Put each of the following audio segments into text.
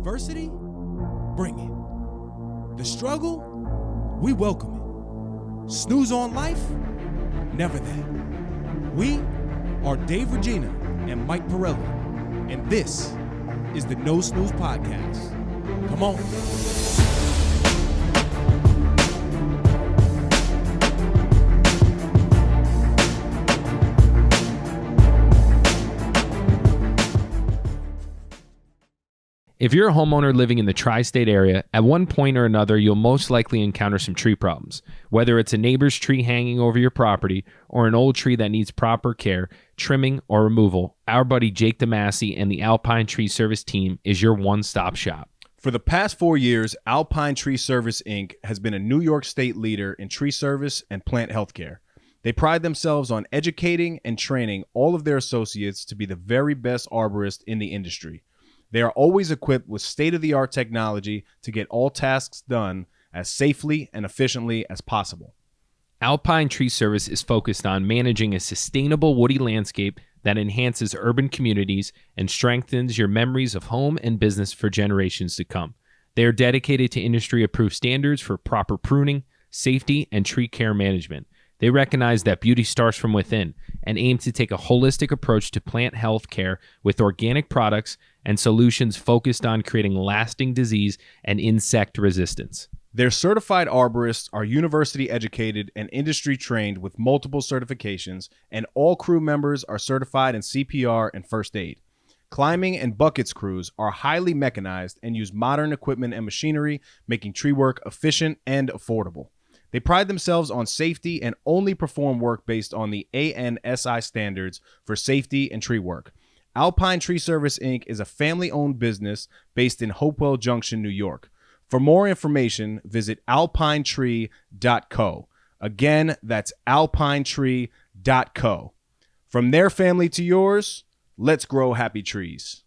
adversity? Bring it. The struggle? We welcome it. Snooze on life? Never that. We are Dave Regina and Mike Pirelli, and this is the No Snooze Podcast. Come on. If you're a homeowner living in the tri-state area, at one point or another, you'll most likely encounter some tree problems. Whether it's a neighbor's tree hanging over your property or an old tree that needs proper care, trimming, or removal, our buddy Jake DeMasi and the Alpine Tree Service team is your one-stop shop. For the past 4 years, Alpine Tree Service, Inc. has been a New York State leader in tree service and plant healthcare. They pride themselves on educating and training all of their associates to be the very best arborists in the industry. They are always equipped with state-of-the-art technology to get all tasks done as safely and efficiently as possible. Alpine Tree Service is focused on managing a sustainable woody landscape that enhances urban communities and strengthens your memories of home and business for generations to come. They are dedicated to industry-approved standards for proper pruning, safety, and tree care management. They recognize that beauty starts from within and aim to take a holistic approach to plant health care with organic products and solutions focused on creating lasting disease and insect resistance. Their certified arborists are university educated and industry trained with multiple certifications, and all crew members are certified in CPR and first aid. Climbing and buckets crews are highly mechanized and use modern equipment and machinery, making tree work efficient and affordable. They pride themselves on safety and only perform work based on the ANSI standards for safety and tree work. Alpine Tree Service, Inc. is a family-owned business based in Hopewell Junction, New York. For more information, visit alpinetree.co. Again, that's alpinetree.co. From their family to yours, let's grow happy trees.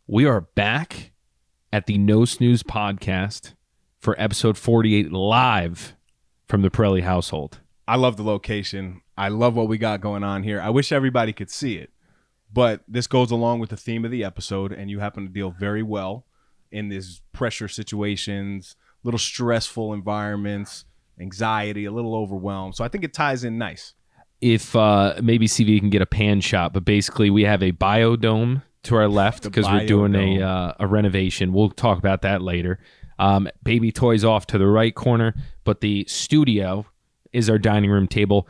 We are back at the No Snooze Podcast for episode 48 live from the Pirelli household. I love the location. I love what we got going on here. I wish everybody could see it, but this goes along with the theme of the episode, and you happen to deal very well in these pressure situations, little stressful environments, anxiety, a little overwhelmed. So I think it ties in nice. If maybe CV can get a pan shot, but basically we have a biodome to our left because we're doing a renovation. We'll talk about that later. Baby toys off to the right corner, but the studio is our dining room table,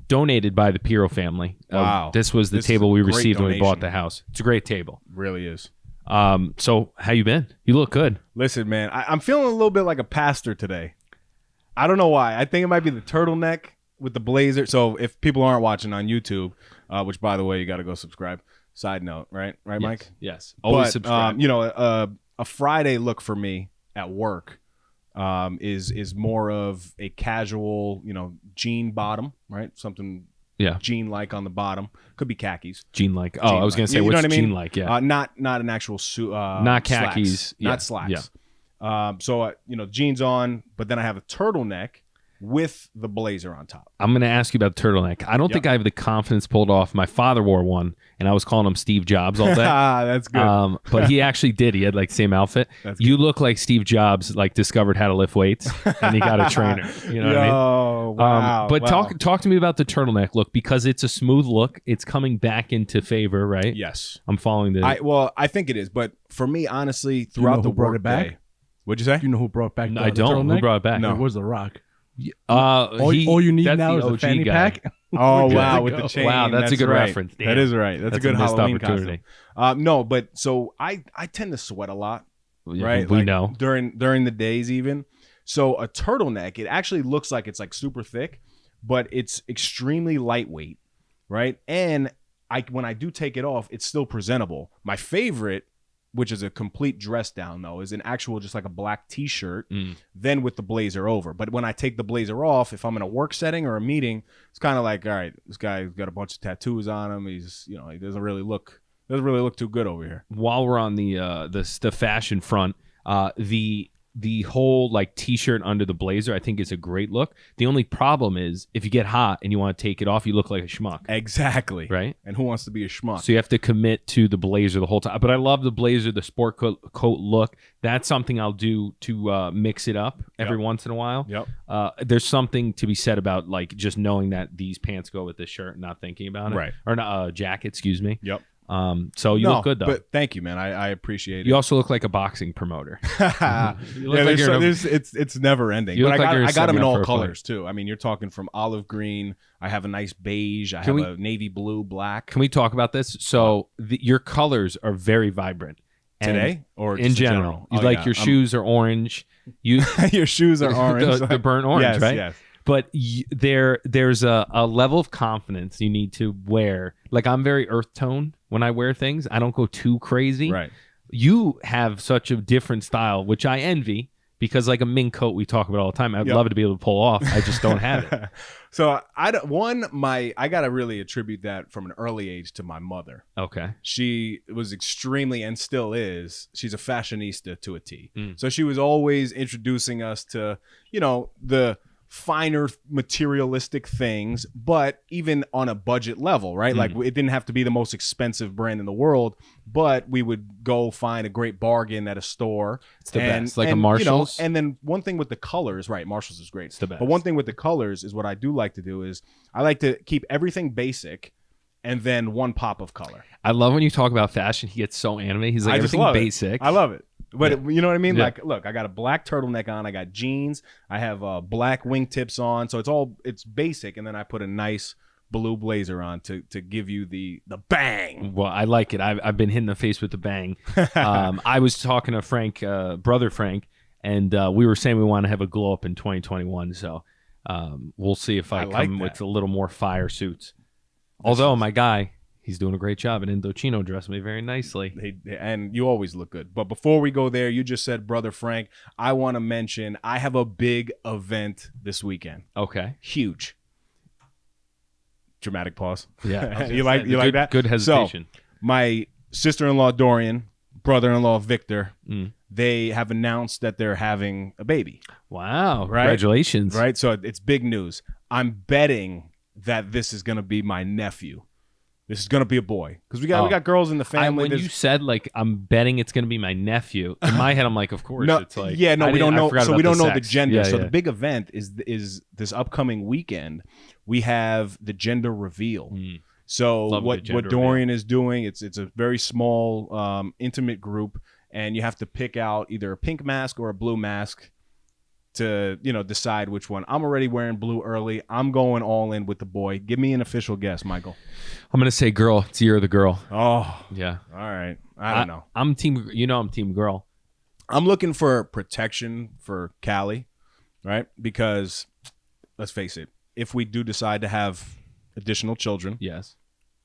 donated by the Piro family. Wow. This was the table we received when we bought the house. It's a great table. It really is. So how you been? You look good. Listen, man, I'm feeling a little bit like a pastor today. I don't know why. I think it might be the turtleneck with the blazer. So if people aren't watching on YouTube, which by the way, you got to go subscribe. Side note, right? Right, Yes. Mike? Yes. Always subscribe. A Friday look for me at work is more of a casual, jean bottom, right? Something jean-like on the bottom. Could be khakis. Jean-like. Oh, I was going to say, what's jean-like? Yeah. Not an actual suit. Not khakis. Slacks. Not slacks. Yeah. Jeans on, but then I have a turtleneck with the blazer on top. I'm going to ask you about the turtleneck. I don't think I have the confidence pulled off. My father wore one, and I was calling him Steve Jobs all day. That's good. But he actually did. He had like the same outfit. You look like Steve Jobs like discovered how to lift weights, and he got a trainer. You know what I mean? Wow. But talk to me about the turtleneck look, because it's a smooth look. It's coming back into favor, right? Yes. I'm following the... I think it is. But for me, honestly, throughout the brought work it back? day... What'd you say? Do you know who brought back I don't. Who brought it back? No. It was The Rock. All you need now is a fanny pack. Oh, wow, with the chain. Wow, that's a good right. reference. Damn. That is right. That's a good missed Halloween opportunity. costume. No, but so I tend to sweat a lot, right? We know. During the days even. So a turtleneck, it actually looks like it's like super thick, but it's extremely lightweight, right? And when I do take it off, it's still presentable. My favorite, which is a complete dress down though, is an actual just like a black t-shirt, then with the blazer over. But when I take the blazer off, if I'm in a work setting or a meeting, it's kind of like, all right, this guy's got a bunch of tattoos on him. He's, he doesn't really look too good over here. While we're on the fashion front, the the whole like t-shirt under the blazer, I think is a great look. The only problem is if you get hot and you want to take it off, you look like a schmuck. Exactly. Right? And who wants to be a schmuck? So you have to commit to the blazer the whole time. But I love the blazer, the sport coat look. That's something I'll do to mix it up every once in a while. Yep. There's something to be said about like just knowing that these pants go with this shirt and not thinking about it. Right. Or not jacket, excuse me. Yep. So you look good though. But thank you, man. I appreciate it. You also look like a boxing promoter. You look it's never ending. But I got them in all colors too. I mean, you're talking from olive green. I have a nice beige. I have a navy blue, black. Can we talk about this? So your colors are very vibrant. Today or in general? Your shoes are orange. Your shoes are orange. the burnt orange, yes, right? Yes. But there's a level of confidence you need to wear. Like I'm very earth tone when I wear things. I don't go too crazy. Right. You have such a different style, which I envy because like a mink coat we talk about all the time. I'd love to be able to pull off. I just don't have it. So I got to really attribute that from an early age to my mother. Okay. She was extremely and still is. She's a fashionista to a T. So she was always introducing us to, the finer materialistic things, but even on a budget level, right? Like it didn't have to be the most expensive brand in the world, but we would go find a great bargain at a store. It's the best, like a Marshall's. And then one thing with the colors, right? Marshall's is great. It's the best. But one thing with the colors is what I do like to do is I like to keep everything basic and then one pop of color. I love when you talk about fashion. He gets so animated. He's like, everything basic. I love it. But you know what I mean? Yeah. Like, look, I got a black turtleneck on. I got jeans. I have black wingtips on. So it's basic. And then I put a nice blue blazer on to give you the bang. Well, I like it. I've been hit in the face with the bang. I was talking to Frank, brother Frank, and we were saying we want to have a glow up in 2021. So we'll see if I come with a little more fire suits. Although my guy, he's doing a great job. And Indochino dressed me very nicely. And you always look good. But before we go there, you just said, Brother Frank, I want to mention I have a big event this weekend. Okay. Huge. Dramatic pause. Yeah. you like that? Good hesitation. So, my sister-in-law, Dorian, brother-in-law, Victor, they have announced that they're having a baby. Wow. Right? Congratulations. Right? So it's big news. I'm betting that this is going to be my nephew. This is gonna be a boy because we got girls in the family. When you said like I'm betting it's gonna be my nephew, in my head I'm like, of course. No, it's like we don't know. So we don't know the gender. Yeah, the big event is this upcoming weekend. We have the gender reveal. So what Dorian is doing, it's a very small, intimate group, and you have to pick out either a pink mask or a blue mask to decide which one. I'm already wearing blue early. I'm going all in with the boy. Give me an official guess, Michael. I'm gonna say girl. It's the year of the girl. Oh yeah. All right. I don't know. I'm team. I'm team girl. I'm looking for protection for Callie, right? Because let's face it, if we do decide to have additional children, yes,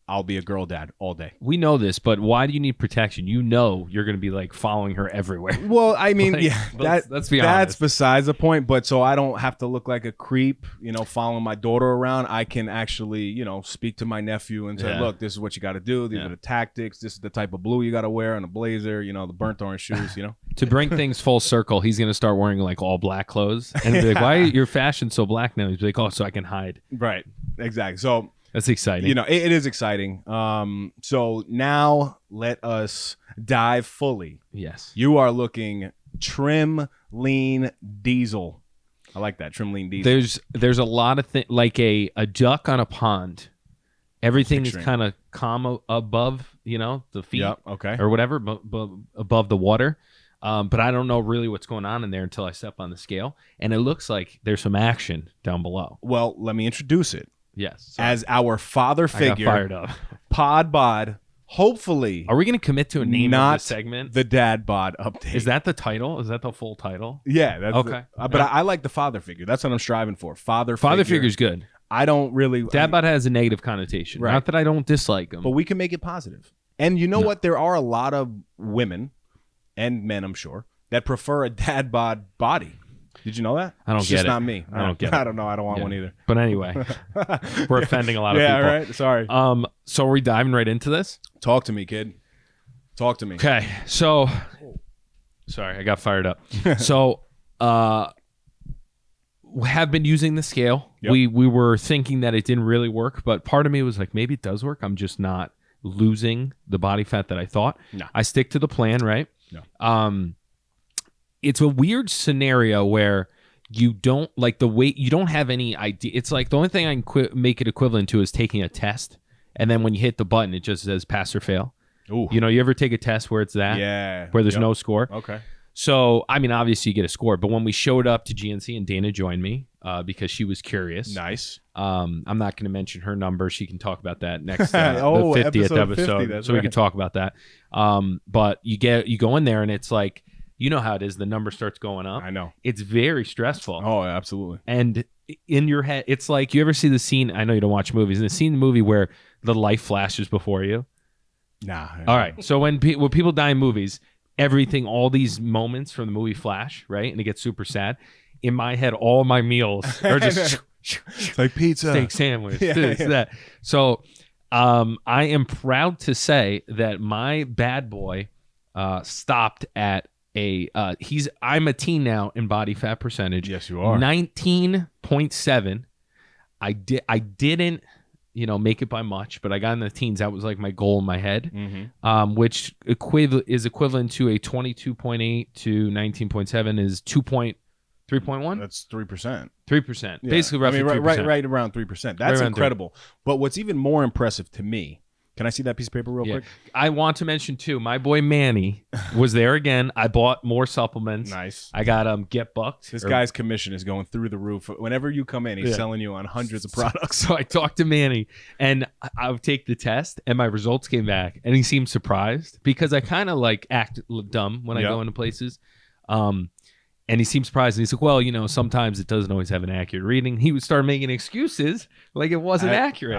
I'll be a girl dad all day. We know this, but why do you need protection? You're going to be like following her everywhere. Well, I mean, let's be honest. That's besides the point. But so I don't have to look like a creep, following my daughter around. I can actually, speak to my nephew and say, look, this is what you got to do. These are the tactics. This is the type of blue you got to wear on a blazer, the burnt orange shoes, To bring things full circle, he's going to start wearing like all black clothes. And he'll be like, why are your fashion so black now? He's like, oh, so I can hide. Right. Exactly. So that's exciting. It is exciting. So now let us dive fully. Yes. You are looking trim, lean, diesel. I like that. Trim, lean, diesel. There's a lot of things, like a duck on a pond. Everything is kind of calm above, the feet. Yep, okay. Or whatever, above the water. But I don't know really what's going on in there until I step on the scale. And it looks like there's some action down below. Well, let me introduce it. Yes. As our father figure, I got fired up. Pod Bod, hopefully. Are we going to commit to a name of this segment? The Dad Bod update. Is that the title? Is that the full title? Yeah. That's okay. But I like the father figure. That's what I'm striving for. Father figure's good. I don't really. Dad Bod has a negative connotation. Right. Not that I don't dislike him. But we can make it positive. And you know what? There are a lot of women and men, I'm sure, that prefer a Dad Bod body. Did you know that? I don't it's get just it. not me. I don't get it. I don't know. I don't want one either. But anyway, we're offending a lot of people. Yeah, right. Sorry. So are we diving right into this? Talk to me, kid. Talk to me. Okay. So Sorry, I got fired up. So, have been using the scale. Yep. We were thinking that it didn't really work, but part of me was like, maybe it does work. I'm just not losing the body fat that I thought. No. I stick to the plan, right? No. It's a weird scenario where you don't like the weight. You don't have any idea. It's like the only thing I can make it equivalent to is taking a test, and then when you hit the button, it just says pass or fail. Ooh. You know, you ever take a test where it's that? Yeah. Where there's no score? Okay. So, I mean, obviously you get a score, but when we showed up to GNC and Dana joined me because she was curious. Nice. I'm not going to mention her number. She can talk about that next the 50th episode 50, so we can talk about that. But you go in there and it's like, you know how it is. The number starts going up. I know. It's very stressful. Oh, absolutely. And in your head, it's like, you ever see the scene? I know you don't watch movies. In the scene in the movie where the light flashes before you. Nah. All right. So when people die in movies, everything, all these moments from the movie flash, right? And it gets super sad. In my head, all my meals are just it's like pizza, steak sandwich, that. So I am proud to say that my bad boy stopped at I'm a teen now in body fat percentage. Yes, you are. 19.7. I didn't make it by much, but I got in the teens. That was like my goal in my head, which is equivalent to a 22.8 to 19.7 is 3.1. That's 3%. 3%. Yeah. Basically, roughly 3%. Right around 3%. That's incredible. But what's even more impressive to me, can I see that piece of paper real quick? I want to mention too, my boy Manny was there again. I bought more supplements. Nice. I got Get Bucked. This guy's commission is going through the roof. Whenever you come in, he's selling you on hundreds of products. So I talked to Manny, and I would take the test, and my results came back, and he seemed surprised because I kind of like act dumb when I go into places. And he seemed surprised, and he's like, well, sometimes it doesn't always have an accurate reading. He would start making excuses like it wasn't accurate.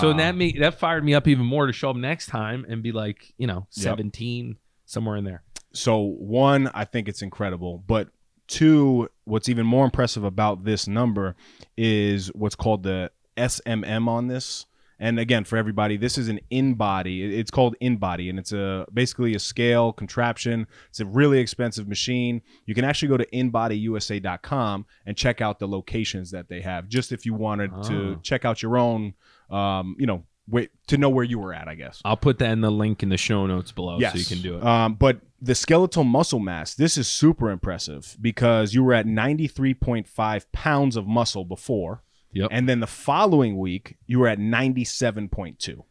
So that fired me up even more to show up next time and be like, 17, somewhere in there. So one, I think it's incredible. But two, what's even more impressive about this number is what's called the SMM on this. And again, for everybody, this is an InBody. It's called InBody, and it's basically a scale contraption. It's a really expensive machine. You can actually go to InBodyUSA.com and check out the locations that they have, just if you wanted to check out your own, to know where you were at, I guess. I'll put that in the link in the show notes below so you can do it. But the skeletal muscle mass, this is super impressive because you were at 93.5 pounds of muscle before. Yep. And then the following week, you were at 97.2.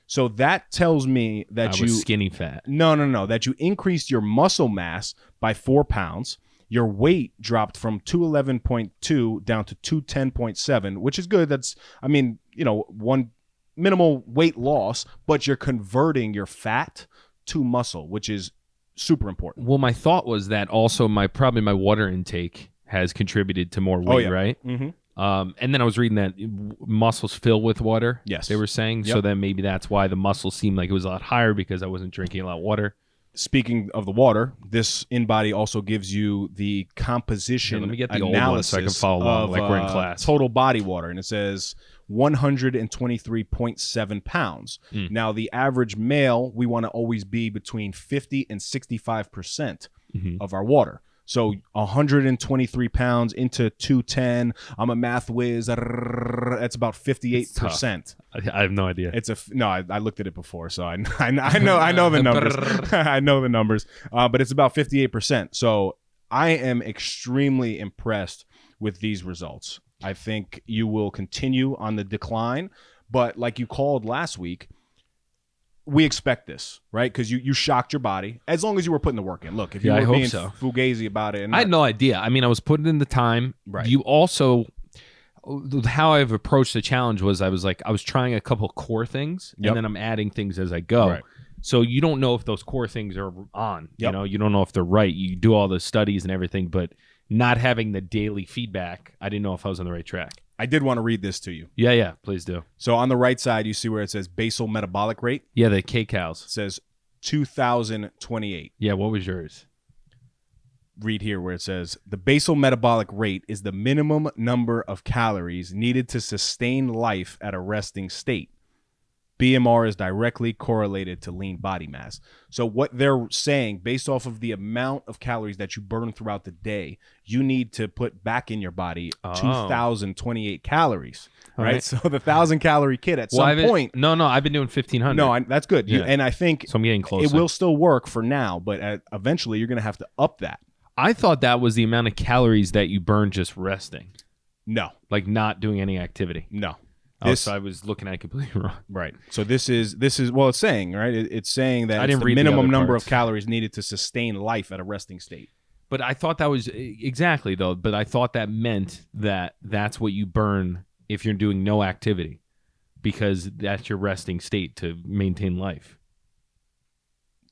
So that tells me that I was skinny fat. No. That you increased your muscle mass by 4 pounds. Your weight dropped from 211.2 down to 210.7, which is good. That's, one minimal weight loss, but you're converting your fat to muscle, which is super important. Well, my thought was that also probably my water intake has contributed to more weight, right? Mm-hmm. And then I was reading that muscles fill with water. Yes. They were saying. Yep. So then maybe that's why the muscles seemed like it was a lot higher because I wasn't drinking a lot of water. Speaking of the water, this InBody also gives you the composition let me get the analysis old one so I can follow along like we're in class. Total body water, and it says 123.7 pounds. Now, the average male, we want to always be between 50 and 65% of our water. So 123 pounds into 210. I'm a math whiz. That's about 58%. I have no idea. I looked at it before, so I know the numbers. I know the numbers. But it's about 58%. So I am extremely impressed with these results. I think you will continue on the decline, but like you called last week, we expect this, right? Because you shocked your body as long as you were putting the work in. Look, if you were being fugazi about it. I had no idea. I mean, I was putting in the time. Right. You also, how I've approached the challenge was I was trying a couple core things, and then I'm adding things as I go. Right. So you don't know if those core things are on. Yep. You don't know if they're right. You do all the studies and everything, but not having the daily feedback, I didn't know if I was on the right track. I did want to read this to you. Yeah, please do. So on the right side, you see where it says basal metabolic rate. Yeah, the kcals. It says 2,028. Yeah, what was yours? Read here where it says the basal metabolic rate is the minimum number of calories needed to sustain life at a resting state. BMR is directly correlated to lean body mass. So what they're saying, based off of the amount of calories that you burn throughout the day, you need to put back in your body 2,028 calories. Right? So the 1,000-calorie kit at some point. No, I've been doing 1,500. No, that's good. Yeah. And I think so I'm getting closer. It will still work for now, but eventually you're going to have to up that. I thought that was the amount of calories that you burn just resting. No. Like not doing any activity. No. So I was looking at it completely wrong. Right. So this is well, it's saying, right? It's saying that it's the read minimum the number parts. of calories needed to sustain life at a resting state. But I thought that was exactly though. But I thought that meant that that's what you burn if you're doing no activity, because that's your resting state to maintain life.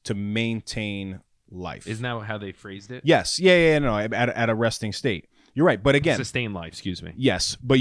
To maintain life. Isn't that how they phrased it? Yes. Yeah. No. At a resting state. You're right. But again, sustain life. Excuse me. Yes, but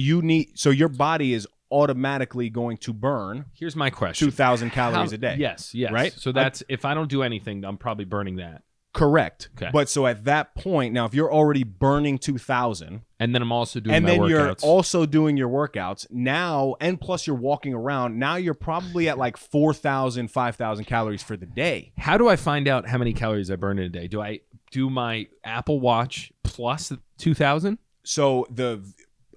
so your body is automatically going to burn. Here's my question: 2,000 calories a day. Yes. Right. So that's if I don't do anything, I'm probably burning that. Correct. Okay. But so at that point, now if you're already burning 2,000, and then I'm also doing and my then workouts. You're also doing your workouts now, and plus you're walking around. Now you're probably at like 4,000, 5,000 calories for the day. How do I find out how many calories I burn in a day? Do I do my Apple Watch plus 2,000? So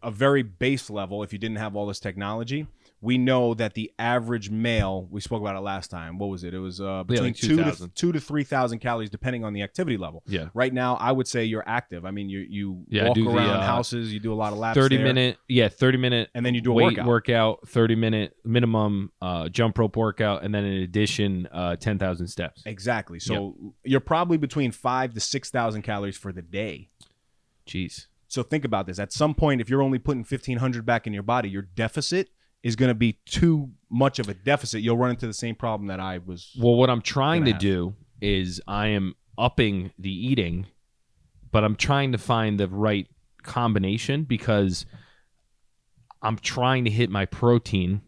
a very base level, if you didn't have all this technology, we know that the average male, we spoke about it last time. What was it? It was between like 2,000 to 3,000 calories, depending on the activity level. Yeah. Right now, I would say you're active. I mean, you walk around houses, you do a lot of laps. 30 minute, and then you do a weight workout, 30-minute minimum jump rope workout, and then in addition, 10,000 steps. Exactly. So you're probably between 5,000 to 6,000 calories for the day. Jeez. So think about this. At some point, if you're only putting 1,500 back in your body, your deficit is going to be too much of a deficit. You'll run into the same problem that I was. Well, what I'm trying to do is I am upping the eating, but I'm trying to find the right combination because I'm trying to hit my protein,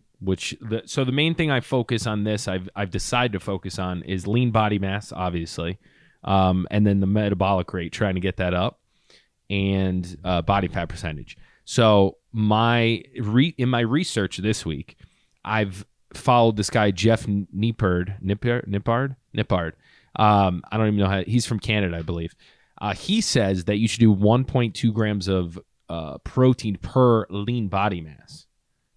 so the main thing I focus on this, I've decided to focus on is lean body mass, obviously, and then the metabolic rate, trying to get that up, and body fat percentage. So in my research this week, I've followed this guy Jeff Nippard. I don't even know how. He's from Canada, I believe. He says that you should do 1.2 grams of protein per lean body mass.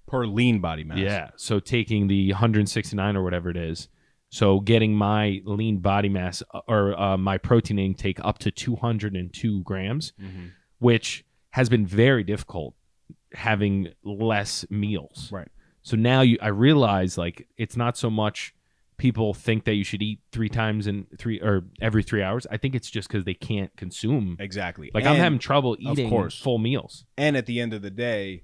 Per lean body mass. Yeah. So taking the 169 or whatever it is. So getting my lean body mass or my protein intake up to 202 grams, which has been very difficult having less meals. Right. So now I realize like it's not so much people think that you should eat 3 times every 3 hours. I think it's just because they can't consume. Exactly. Like I'm having trouble eating full meals. And at the end of the day,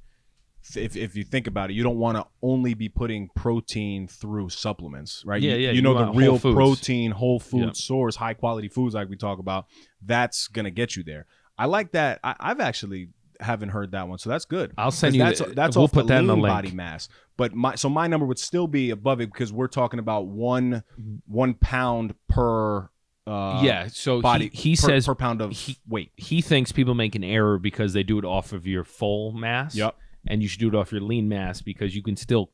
if you think about it, you don't want to only be putting protein through supplements, right? Yeah, you know the real protein, whole food Yep. source, high quality foods like we talk about, that's going to get you there. I like that. I've actually haven't heard that one, so that's good. I'll send you that's we'll off put the that in the lean link. body mass. But my number would still be above it because we're talking about one pound per so body he per, says per pound of weight. He thinks people make an error because they do it off of your full mass. Yep. And you should do it off your lean mass because you can still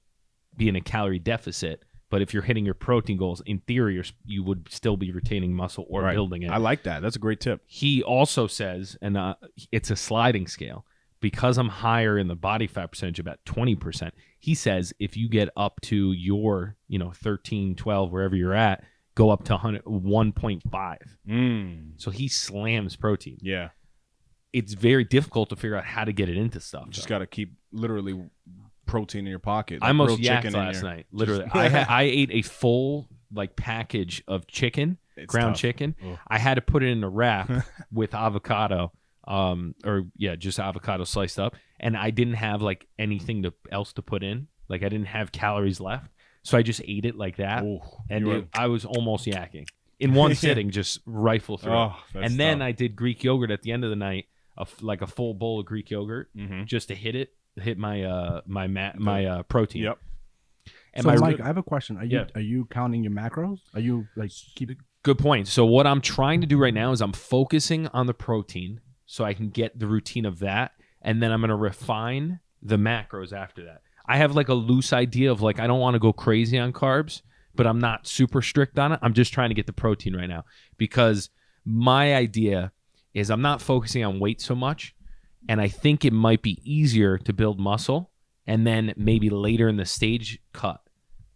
be in a calorie deficit. But if you're hitting your protein goals, in theory, you would still be retaining muscle or building it. I like that. That's a great tip. He also says, and it's a sliding scale, because I'm higher in the body fat percentage, about 20%. He says if you get up to your 13, 12, wherever you're at, go up to 1.5. So he slams protein. Yeah. It's very difficult to figure out how to get it into stuff. You just got to keep literally protein in your pocket. I almost yacked last night. Literally, I ate a full package of chicken, ground chicken. Ugh. I had to put it in a wrap with avocado, just avocado sliced up, and I didn't have anything else to put in. Like I didn't have calories left, so I just ate it like that, and I was almost yakking in one sitting, just rifle through. Oh, and then I did Greek yogurt at the end of the night, a full bowl of Greek yogurt, just to hit my my protein. Yep. And so, Mike, I have a question. Are you counting your macros? Are you keeping? Good point. So what I'm trying to do right now is I'm focusing on the protein so I can get the routine of that, and then I'm going to refine the macros after that. I have like a loose idea of like I don't want to go crazy on carbs, but I'm not super strict on it. I'm just trying to get the protein right now because my idea is I'm not focusing on weight so much, and I think it might be easier to build muscle and then maybe later in the stage cut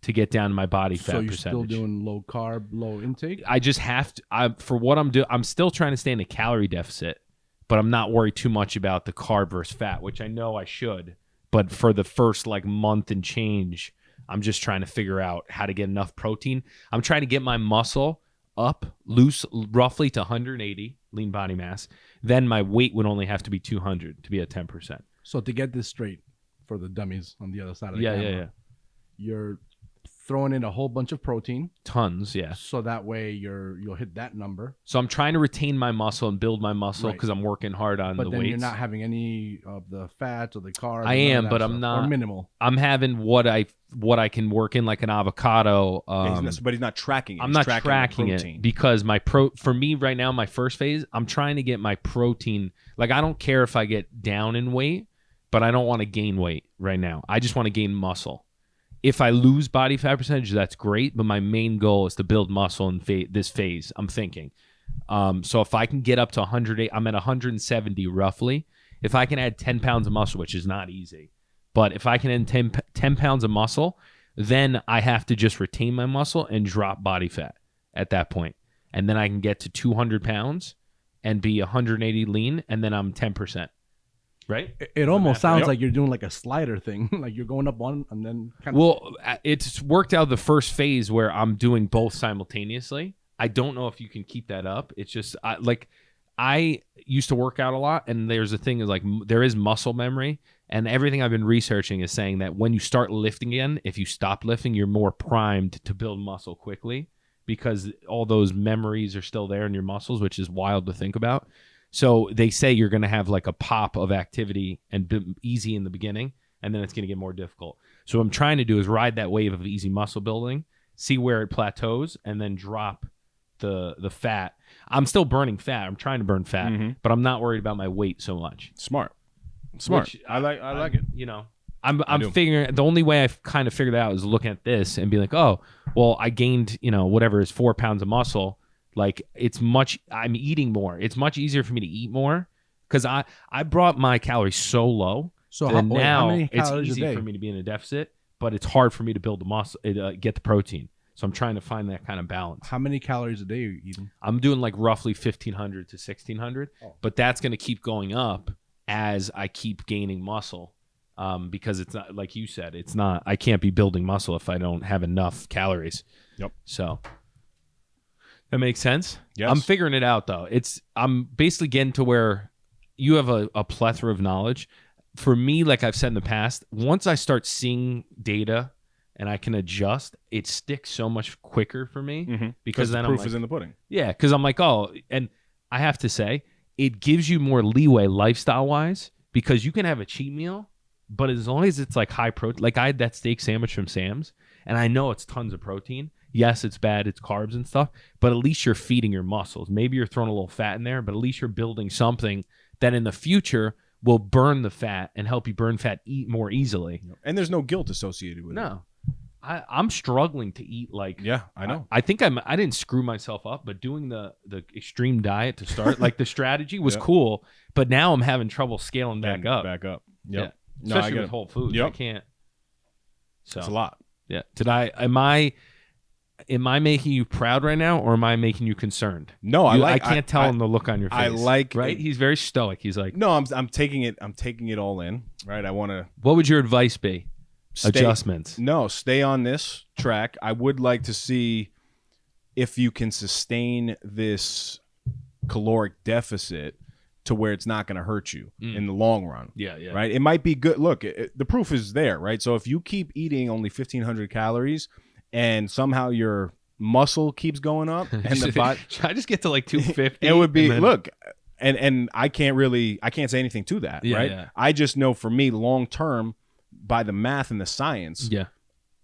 to get down to my body fat percentage. So you're still doing low carb, low intake? I just have to, for what I'm doing, I'm still trying to stay in a calorie deficit, but I'm not worried too much about the carb versus fat, which I know I should. But for the first like month and change, I'm just trying to figure out how to get enough protein. I'm trying to get my muscle up loose roughly to 180 lean body mass. Then my weight would only have to be 200 to be at 10%. So to get this straight for the dummies on the other side of the camera, camera, you're throwing in a whole bunch of protein, tons, so that way you'll hit that number. So I'm trying to retain my muscle and build my muscle because I'm working hard on the weights. But then you're not having any of the fats or the carbs. I am, but I'm not. Or minimal. I'm having what I can work in, like an avocado. But he's not tracking it. I'm not tracking it because for me right now, my first phase, I'm trying to get my protein. Like I don't care if I get down in weight, but I don't want to gain weight right now. I just want to gain muscle. If I lose body fat percentage, that's great, but my main goal is to build muscle in this phase, I'm thinking. So if I can get up to 108, I'm at 170 roughly. If I can add 10 pounds of muscle, which is not easy, but if I can add 10 pounds of muscle, then I have to just retain my muscle and drop body fat at that point. And then I can get to 200 pounds and be 180 lean, and then I'm 10%. Right? It almost sounds like you're doing like a slider thing. Like you're going up one and then kind of... Well, it's worked out the first phase where I'm doing both simultaneously. I don't know if you can keep that up. It's just I used to work out a lot, and there's a thing is like there is muscle memory, and everything I've been researching is saying that when you start lifting again, if you stop lifting, you're more primed to build muscle quickly because all those memories are still there in your muscles, which is wild to think about. So they say you're going to have like a pop of activity and be easy in the beginning, and then it's going to get more difficult. So what I'm trying to do is ride that wave of easy muscle building, see where it plateaus, and then drop the fat. I'm still burning fat. I'm trying to burn fat, but I'm not worried about my weight so much. Smart. Which, I like it. You know, I'm figuring the only way I've kind of figured out is looking at this and be like, oh, well, I gained, whatever is 4 pounds of muscle. Like I'm eating more. It's much easier for me to eat more because I brought my calories so low. So now it's calories easy for me to be in a deficit, but it's hard for me to build the muscle, get the protein. So I'm trying to find that kind of balance. How many calories a day are you eating? I'm doing like roughly 1,500 to 1,600, but that's going to keep going up as I keep gaining muscle because it's not, like you said, I can't be building muscle if I don't have enough calories. Yep. So... That makes sense? Yes. I'm figuring it out, though. I'm basically getting to where you have a plethora of knowledge. For me, like I've said in the past, once I start seeing data and I can adjust, it sticks so much quicker for me because then the proof is in the pudding. Yeah, because I'm like, oh, and I have to say, it gives you more leeway lifestyle-wise because you can have a cheat meal, but as long as it's like high protein, like I had that steak sandwich from Sam's, and I know it's tons of protein. Yes, it's bad, it's carbs and stuff, but at least you're feeding your muscles. Maybe you're throwing a little fat in there, but at least you're building something that in the future will burn the fat and help you burn fat more easily. And there's no guilt associated with it. No. I'm struggling to eat like... Yeah, I know. I think I didn't screw myself up, but doing the extreme diet to start, like the strategy was cool, but now I'm having trouble scaling back up. Yep. Yeah. Especially with Whole Foods. Yep. I can't. So it's a lot. Yeah. Am I making you proud right now, or am I making you concerned? No, I can't tell him the look on your face. I like right. He's very stoic. He's like, no, I'm taking it all in. Right. I want to. What would your advice be? Adjustments. No, stay on this track. I would like to see if you can sustain this caloric deficit to where it's not going to hurt you in the long run. Yeah. Right. It might be good. Look, the proof is there. Right. So if you keep eating only 1,500 calories. And somehow your muscle keeps going up, and the body. Should I just get to like 250? It would be look, and I can't say anything to that, right? Yeah. I just know for me, long term, by the math and the science,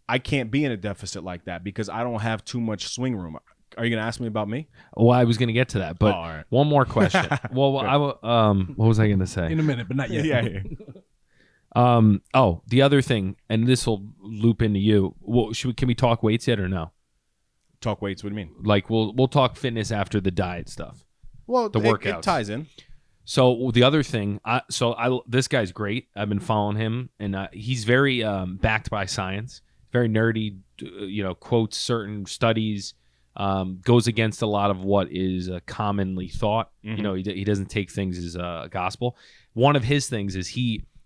I can't be in a deficit like that because I don't have too much swing room. Are you going to ask me about me? Well, I was going to get to that, but all right. One more question. Well, what was I going to say? In a minute, but not yet. Yeah. The other thing, and this will loop into you. Well, can we talk weights yet or no? Talk weights? What do you mean? Like we'll talk fitness after the diet stuff. Well, the workouts. It ties in. So the other thing, this guy's great. I've been following him, and he's very backed by science. Very nerdy. Quotes certain studies. Goes against a lot of what is commonly thought. Mm-hmm. He doesn't take things as gospel. One of his things is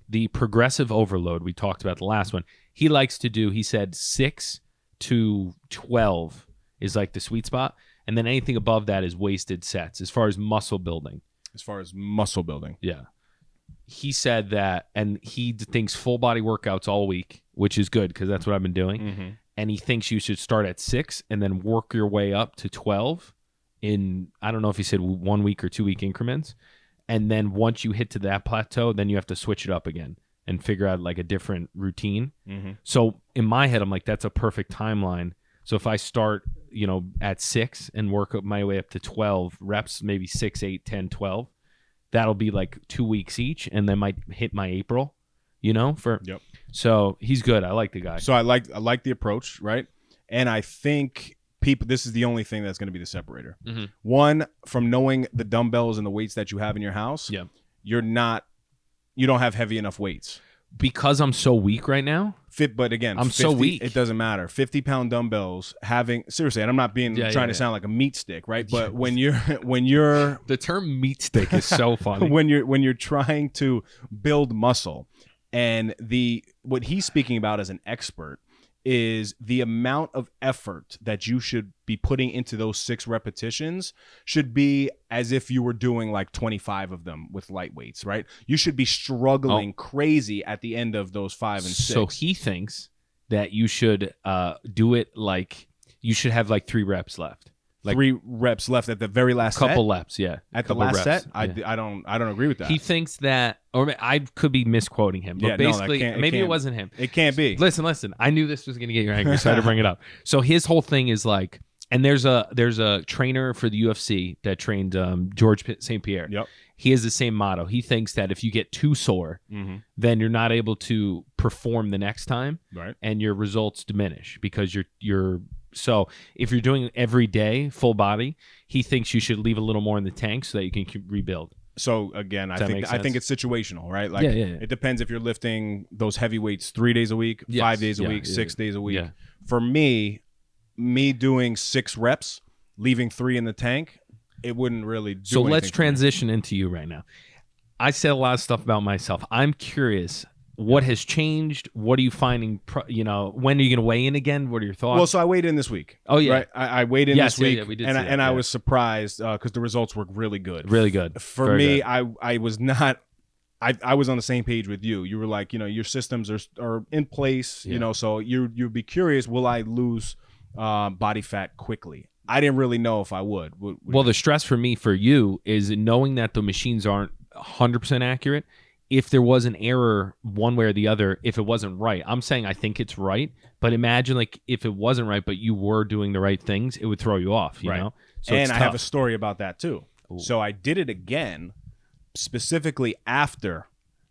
the progressive overload we talked about the last one. He likes to do. He said 6 to 12 is like the sweet spot, and then anything above that is wasted sets as far as muscle building. Yeah. He said that, and he thinks full body workouts all week, which is good because that's what I've been doing. Mm-hmm. And he thinks you should start at 6 and then work your way up to 12 in, I don't know if he said 1 week or 2 week increments. And then once you hit to that plateau, then you have to switch it up again and figure out like a different routine. Mm-hmm. So in my head, I'm like, that's a perfect timeline. So if I start, at 6 and work up my way up to 12 reps, maybe 6, 8, 10, 12, that'll be like 2 weeks each. And then might hit my April, Yep. So he's good. I like the guy. So I like the approach, right? And I think this is the only thing that's going to be the separator. Mm-hmm. One, from knowing the dumbbells and the weights that you have in your house, you don't have heavy enough weights. Because I'm so weak right now. But again, I'm 50, so weak. It doesn't matter. 50-pound dumbbells seriously, and I'm not trying to sound like a meat stick, right? But when you're the term meat stick is so funny. when you're trying to build muscle, and what he's speaking about as an expert is the amount of effort that you should be putting into those 6 repetitions should be as if you were doing like 25 of them with light weights, right? You should be struggling crazy at the end of those 5 and 6. So he thinks that you should do it like you should have like 3 reps left. Like 3 reps left at the very last couple set? reps, yeah. At the last set? Yeah. I don't agree with that. He thinks that, or I could be misquoting him, but basically, maybe it wasn't him. It can't be. Listen. I knew this was going to get you angry, so I had to bring it up. So his whole thing is like, and there's a trainer for the UFC that trained George St. Pierre. Yep. He has the same motto. He thinks that if you get too sore, then you're not able to perform the next time, right? And your results diminish because you're. So if you're doing every day full body, he thinks you should leave a little more in the tank so that you can rebuild. So again, I think it's situational, right? Like it depends if you're lifting those heavy weights 3 days a week, 5 days a week, 6 days a week. Yeah. For me doing 6 reps, leaving 3 in the tank, it wouldn't really do anything. So let's transition into you right now. I said a lot of stuff about myself. I'm curious. What has changed? What are you finding? When are you going to weigh in again? What are your thoughts? Well, so I weighed in this week. Oh yeah, right? I weighed in this week, we did and I was surprised because the results were really good. Really good. For Very me, good. I was not. I was on the same page with you. You were like, your systems are in place. So you'd be curious. Will I lose body fat quickly? I didn't really know if I would. Well, the stress for me for you is knowing that the machines aren't 100% accurate. If there was an error one way or the other, if it wasn't right, I'm saying I think it's right, but imagine like if it wasn't right, but you were doing the right things, it would throw you off, you know? So and I have a story about that too. Ooh. So I did it again, specifically after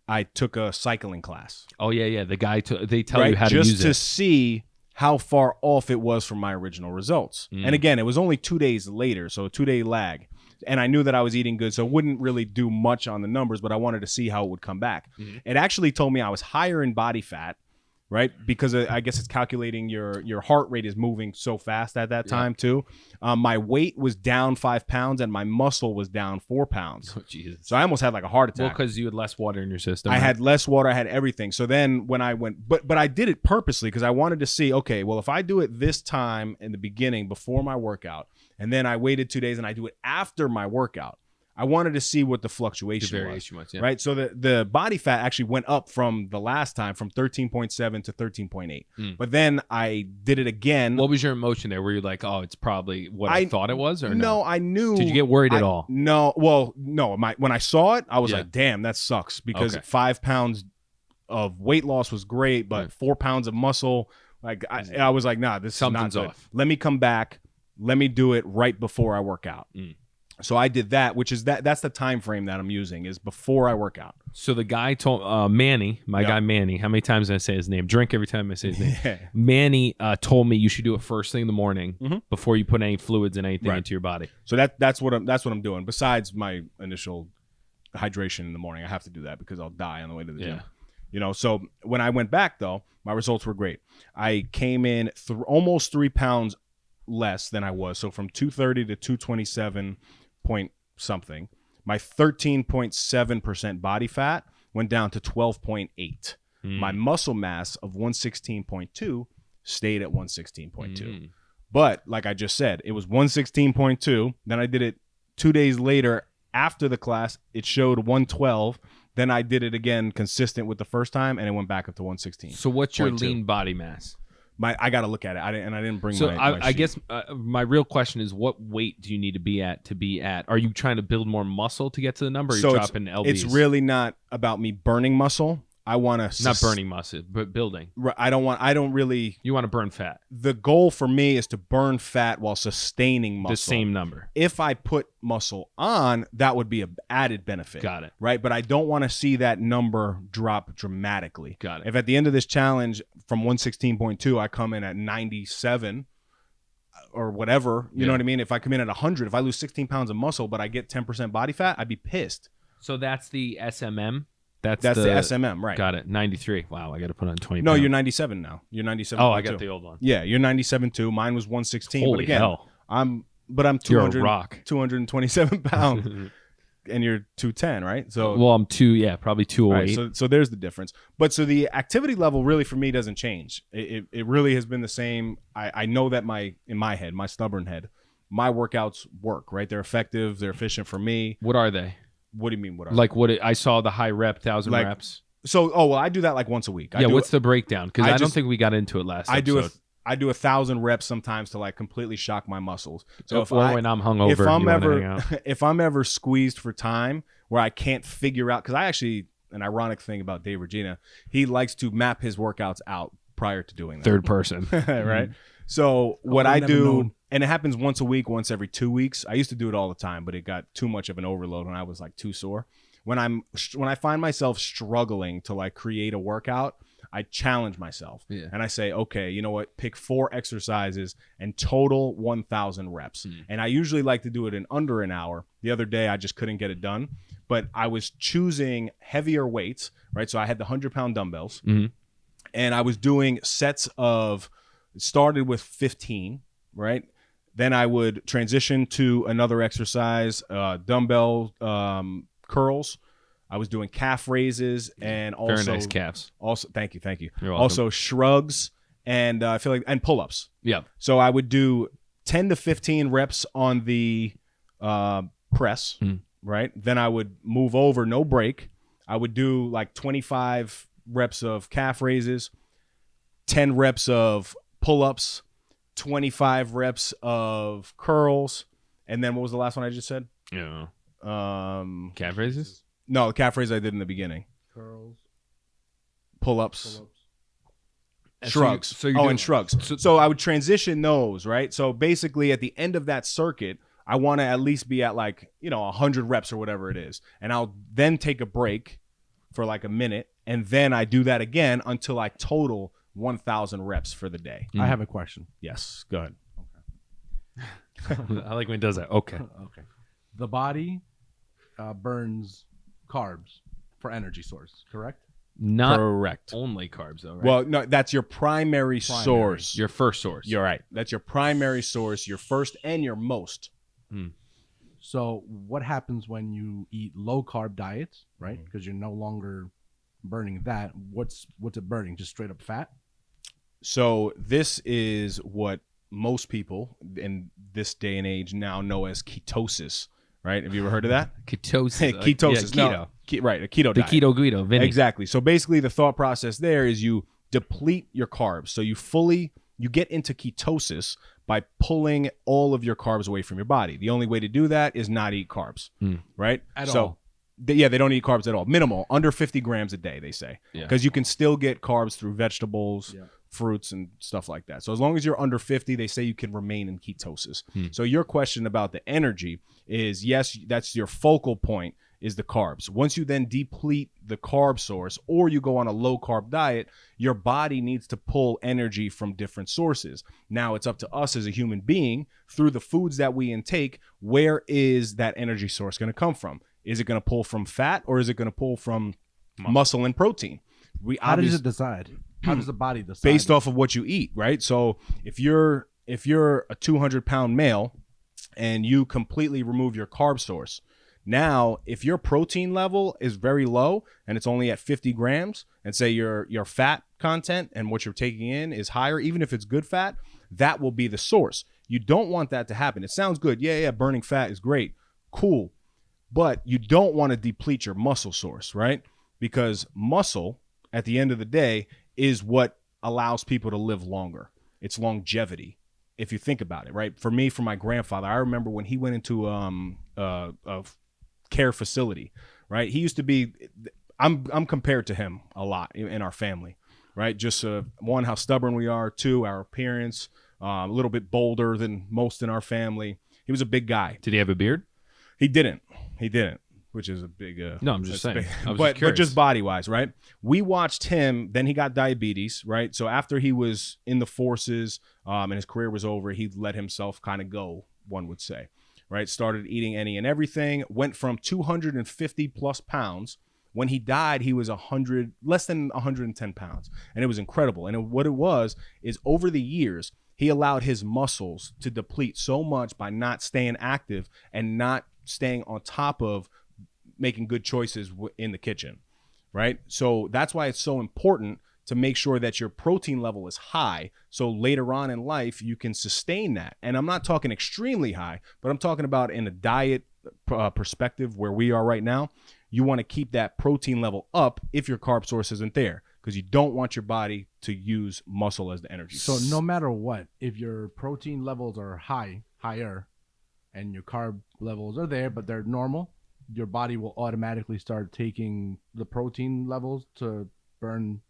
I took a cycling class. Oh yeah. The guy, they tell you how to use it. Just to see how far off it was from my original results. And again, it was only 2 days later, so a 2-day lag. And I knew that I was eating good, so it wouldn't really do much on the numbers, but I wanted to see how it would come back. It actually told me I was higher in body fat, right? Because I guess it's calculating your heart rate is moving so fast at that time too. My weight was down 5 pounds and my muscle was down 4 pounds. Oh, Jesus. So I almost had like a heart attack. Well, because you had less water in your system. I had less water. I had everything. So then when I went, but I did it purposely because I wanted to see, okay, well, if I do it this time in the beginning before my workout, and then I waited 2 days and I do it after my workout, I wanted to see what the fluctuation was, right? So the body fat actually went up from the last time from 13.7 to 13.8. But then I did it again. What was your emotion there? Were you like, oh, it's probably what I thought it was, or no? I knew. Did you get worried at all? No. Well, no. When I saw it, I was like, damn, that sucks because 5 pounds of weight loss was great, but 4 pounds of muscle, like I was like, nah, this something's is not good. Off. Let me come back. Let me do it right before I work out. So I did that, which is that's the time frame that I'm using is before I work out. So the guy told Manny, my guy Manny, how many times did I say his name? Drink every time I say his name. Yeah. Manny told me you should do it first thing in the morning before you put any fluids and anything into your body. So that's what I'm doing. Besides my initial hydration in the morning, I have to do that because I'll die on the way to the gym. You know, so when I went back though, my results were great. I came in almost 3 pounds less than I was. So from 230 to 227 point something. My 13.7% body fat went down to 12.8. My muscle mass of 116.2 stayed at 116.2. But like I just said, it was 116.2. Then I did it 2 days later after the class. It showed 112. Then I did it again consistent with the first time, and it went back up to 116. So what's your lean body mass? I got to look at it. I didn't bring so my I guess my real question is, what weight do you need to be at? Are you trying to build more muscle to get to the number? Or so are you dropping lbs? It's really not about me burning muscle. I want to not burning muscle, but building. I don't really. You want to burn fat. The goal for me is to burn fat while sustaining muscle. The same number. If I put muscle on, that would be an added benefit. Got it. Right, but I don't want to see that number drop dramatically. Got it. If at the end of this challenge from 116.2, I come in at 97 or whatever, you know what I mean? If I come in at 100, if I lose 16 pounds of muscle, but I get 10% body fat, I'd be pissed. So that's the SMM. That's the SMM, right? Got it. 93. Wow, I got to put on 20 No, pounds. you're 97 now. You're 97. Oh, I got the old one. Yeah, you're 97 too. Mine was 116. Holy but again, hell. I'm You're 200, a rock. 227 pounds, and you're 210, right? So well, I'm probably 208. right, so there's the difference. But so the activity level really for me doesn't change. It really has been the same. I know that in my head, my stubborn head, my workouts work, right? They're effective. They're efficient for me. What are they? What do you mean? What are like what I saw the high rep 1,000 reps. So I do that like once a week. What's the breakdown? Because I don't think we got into it last episode. I do 1,000 reps sometimes to like completely shock my muscles. So when I'm hungover, if I'm ever squeezed for time where I can't figure out, because I actually, an ironic thing about Dave Regina, he likes to map his workouts out prior to doing that. Third person, right? So what I do, and it happens once a week, once every 2 weeks. I used to do it all the time, but it got too much of an overload when I was like too sore. When I find myself struggling to like create a workout, I challenge myself and I say, okay, you know what? Pick 4 exercises and total 1,000 reps. And I usually like to do it in under an hour. The other day, I just couldn't get it done, but I was choosing heavier weights, right? So I had the 100-pound dumbbells and I was doing sets of, started with 15, right? Then I would transition to another exercise, dumbbell curls. I was doing calf raises and also very nice calves. Also, thank you. You're welcome. Also shrugs and I feel like and pull-ups. Yeah. So I would do 10 to 15 reps on the press, right? Then I would move over, no break. I would do like 25 reps of calf raises, 10 reps of pull-ups, 25 reps of curls, and then what was the last one I just said? Yeah. Calf raises? No, the calf raise I did in the beginning. Curls. Pull-ups. Shrugs. And shrugs. So I would transition those, right? So basically at the end of that circuit, I want to at least be at like, 100 reps or whatever it is. And I'll then take a break for like a minute, and then I do that again until I total 1,000 reps for the day. I have a question. Yes, go ahead. I like when he does that. Okay. The body burns carbs for energy source, correct? Not correct. Only carbs, though, right? Well, no, that's your primary source. Your first source. You're right. That's your primary source, your first and your most. So what happens when you eat low carb diets, right? Because you're no longer burning that. What's it burning? Just straight up fat? So this is what most people in this day and age now know as ketosis, right? Have you ever heard of that? Ketosis. Ketosis. Yeah, keto. No, right, a keto diet. The keto Guido, Vinny. Exactly. So basically the thought process there is you deplete your carbs. So you get into ketosis by pulling all of your carbs away from your body. The only way to do that is not eat carbs, right? At all. They don't eat carbs at all. Minimal, under 50 grams a day, they say. Because you can still get carbs through vegetables, fruits and stuff like that. So as long as you're under 50, they say you can remain in ketosis. So your question about the energy is, yes, that's your focal point, is the carbs. Once you then deplete the carb source or you go on a low carb diet, your body needs to pull energy from different sources. Now it's up to us as a human being, through the foods that we intake, where is that energy source going to come from? Is it going to pull from fat, or is it going to pull from muscle and protein? How does it decide? How does the body decide? Based off of what you eat, right? So if you're a 200-pound male and you completely remove your carb source, now if your protein level is very low and it's only at 50 grams, and say your fat content and what you're taking in is higher, even if it's good fat, that will be the source. You don't want that to happen. It sounds good. Yeah, burning fat is great. Cool. But you don't want to deplete your muscle source, right? Because muscle, at the end of the day, is what allows people to live longer. It's longevity, if you think about it, right? For me, for my grandfather, I remember when he went into a care facility, right? He used to be, I'm compared to him a lot in our family, right? Just one, how stubborn we are. Two, our appearance, a little bit bolder than most in our family. He was a big guy. Did he have a beard? He didn't, which is a big... no, I'm just saying. Big, I was but curious. just body-wise, right? We watched him, then he got diabetes, right? So after he was in the forces and his career was over, he let himself kind of go, one would say, right? Started eating any and everything, went from 250 plus pounds. When he died, he was less than 110 pounds. And it was incredible. And what it was is, over the years, he allowed his muscles to deplete so much by not staying active and not staying on top of making good choices in the kitchen, right? So that's why it's so important to make sure that your protein level is high, so later on in life you can sustain that. And I'm not talking extremely high, but I'm talking about in a diet perspective where we are right now. You want to keep that protein level up if your carb source isn't there, because you don't want your body to use muscle as the energy. So no matter what, if your protein levels are higher, and your carb levels are there, but they're normal, your body will automatically start taking the protein levels to burn.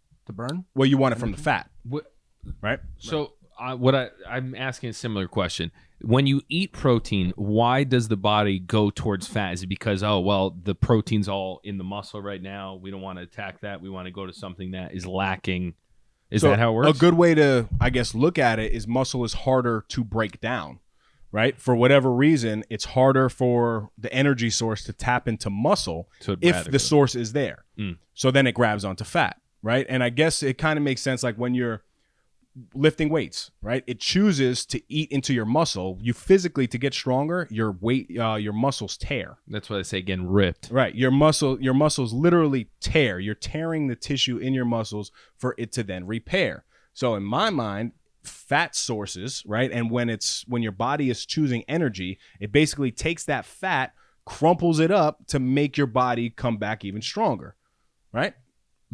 Well, you want it from the fat, right? So I'm asking a similar question. When you eat protein, why does the body go towards fat? Is it because, the protein's all in the muscle right now, we don't want to attack that, we want to go to something that is lacking? Is that how it works? A good way to, I guess, look at it is muscle is harder to break down, right? For whatever reason, it's harder for the energy source to tap into muscle if the source is there. So then it grabs onto fat, right? And I guess it kind of makes sense, like when you're lifting weights, right? It chooses to eat into your muscle. You physically, to get stronger, your muscles tear. That's why they say getting ripped. Right. Your muscles literally tear. You're tearing the tissue in your muscles for it to then repair. So in my mind, fat sources, right? And when your body is choosing energy, it basically takes that fat, crumples it up to make your body come back even stronger, right?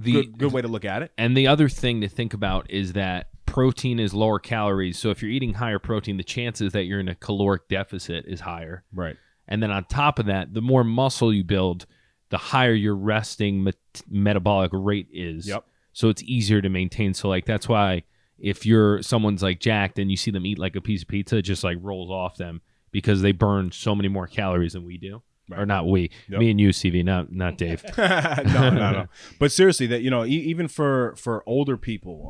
Good way to look at it. And the other thing to think about is that protein is lower calories. So if you're eating higher protein, the chances that you're in a caloric deficit is higher. Right. And then on top of that, the more muscle you build, the higher your resting metabolic rate is. Yep. So it's easier to maintain. So like that's why if someone's like jacked and you see them eat like a piece of pizza, it just like rolls off them because they burn so many more calories than we do. Right. Or not we, me and you, CV, not Dave. No. But seriously, that even for older people,